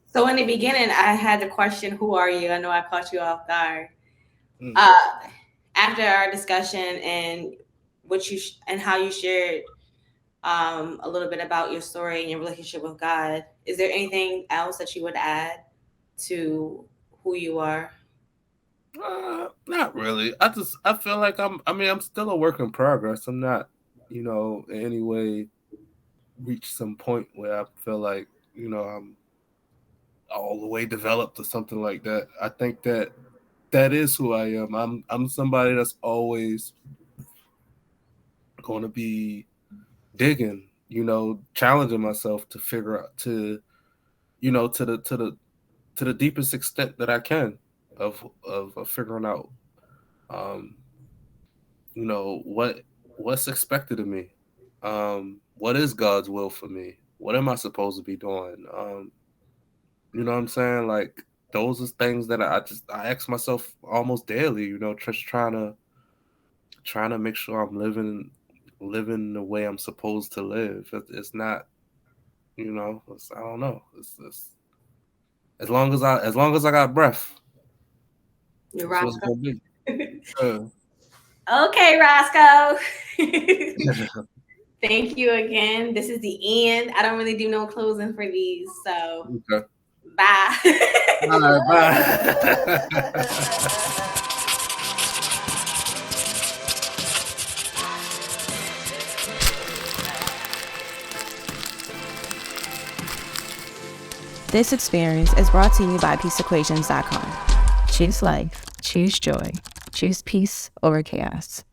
So in the beginning, I had the question, "Who are you?" I know I caught you off guard. Mm. Uh, After our discussion and and how you shared a little bit about your story and your relationship with God, is there anything else that you would add to who you are? Not really. I feel like I'm still a work in progress. I'm not, in any way reached some point where I feel like, I'm all the way developed or something like that. I think that is who I am. I'm somebody that's always going to be digging, challenging myself to figure out to the deepest extent that I can of figuring out um what's expected of me. What is God's will for me? What am I supposed to be doing? You know what I'm saying? Like those are things that I ask myself almost daily, just trying to make sure I'm living the way I'm supposed to live. It's not, I don't know. It's as long as I got breath, You're that's what's Roscoe. gonna be. Uh, Okay, Roscoe. Thank you again. This is the end. I don't really do no closing for these, so okay. All bye. right, bye. This experience is brought to you by PeaceEquations.com. Choose life, choose joy, choose peace over chaos.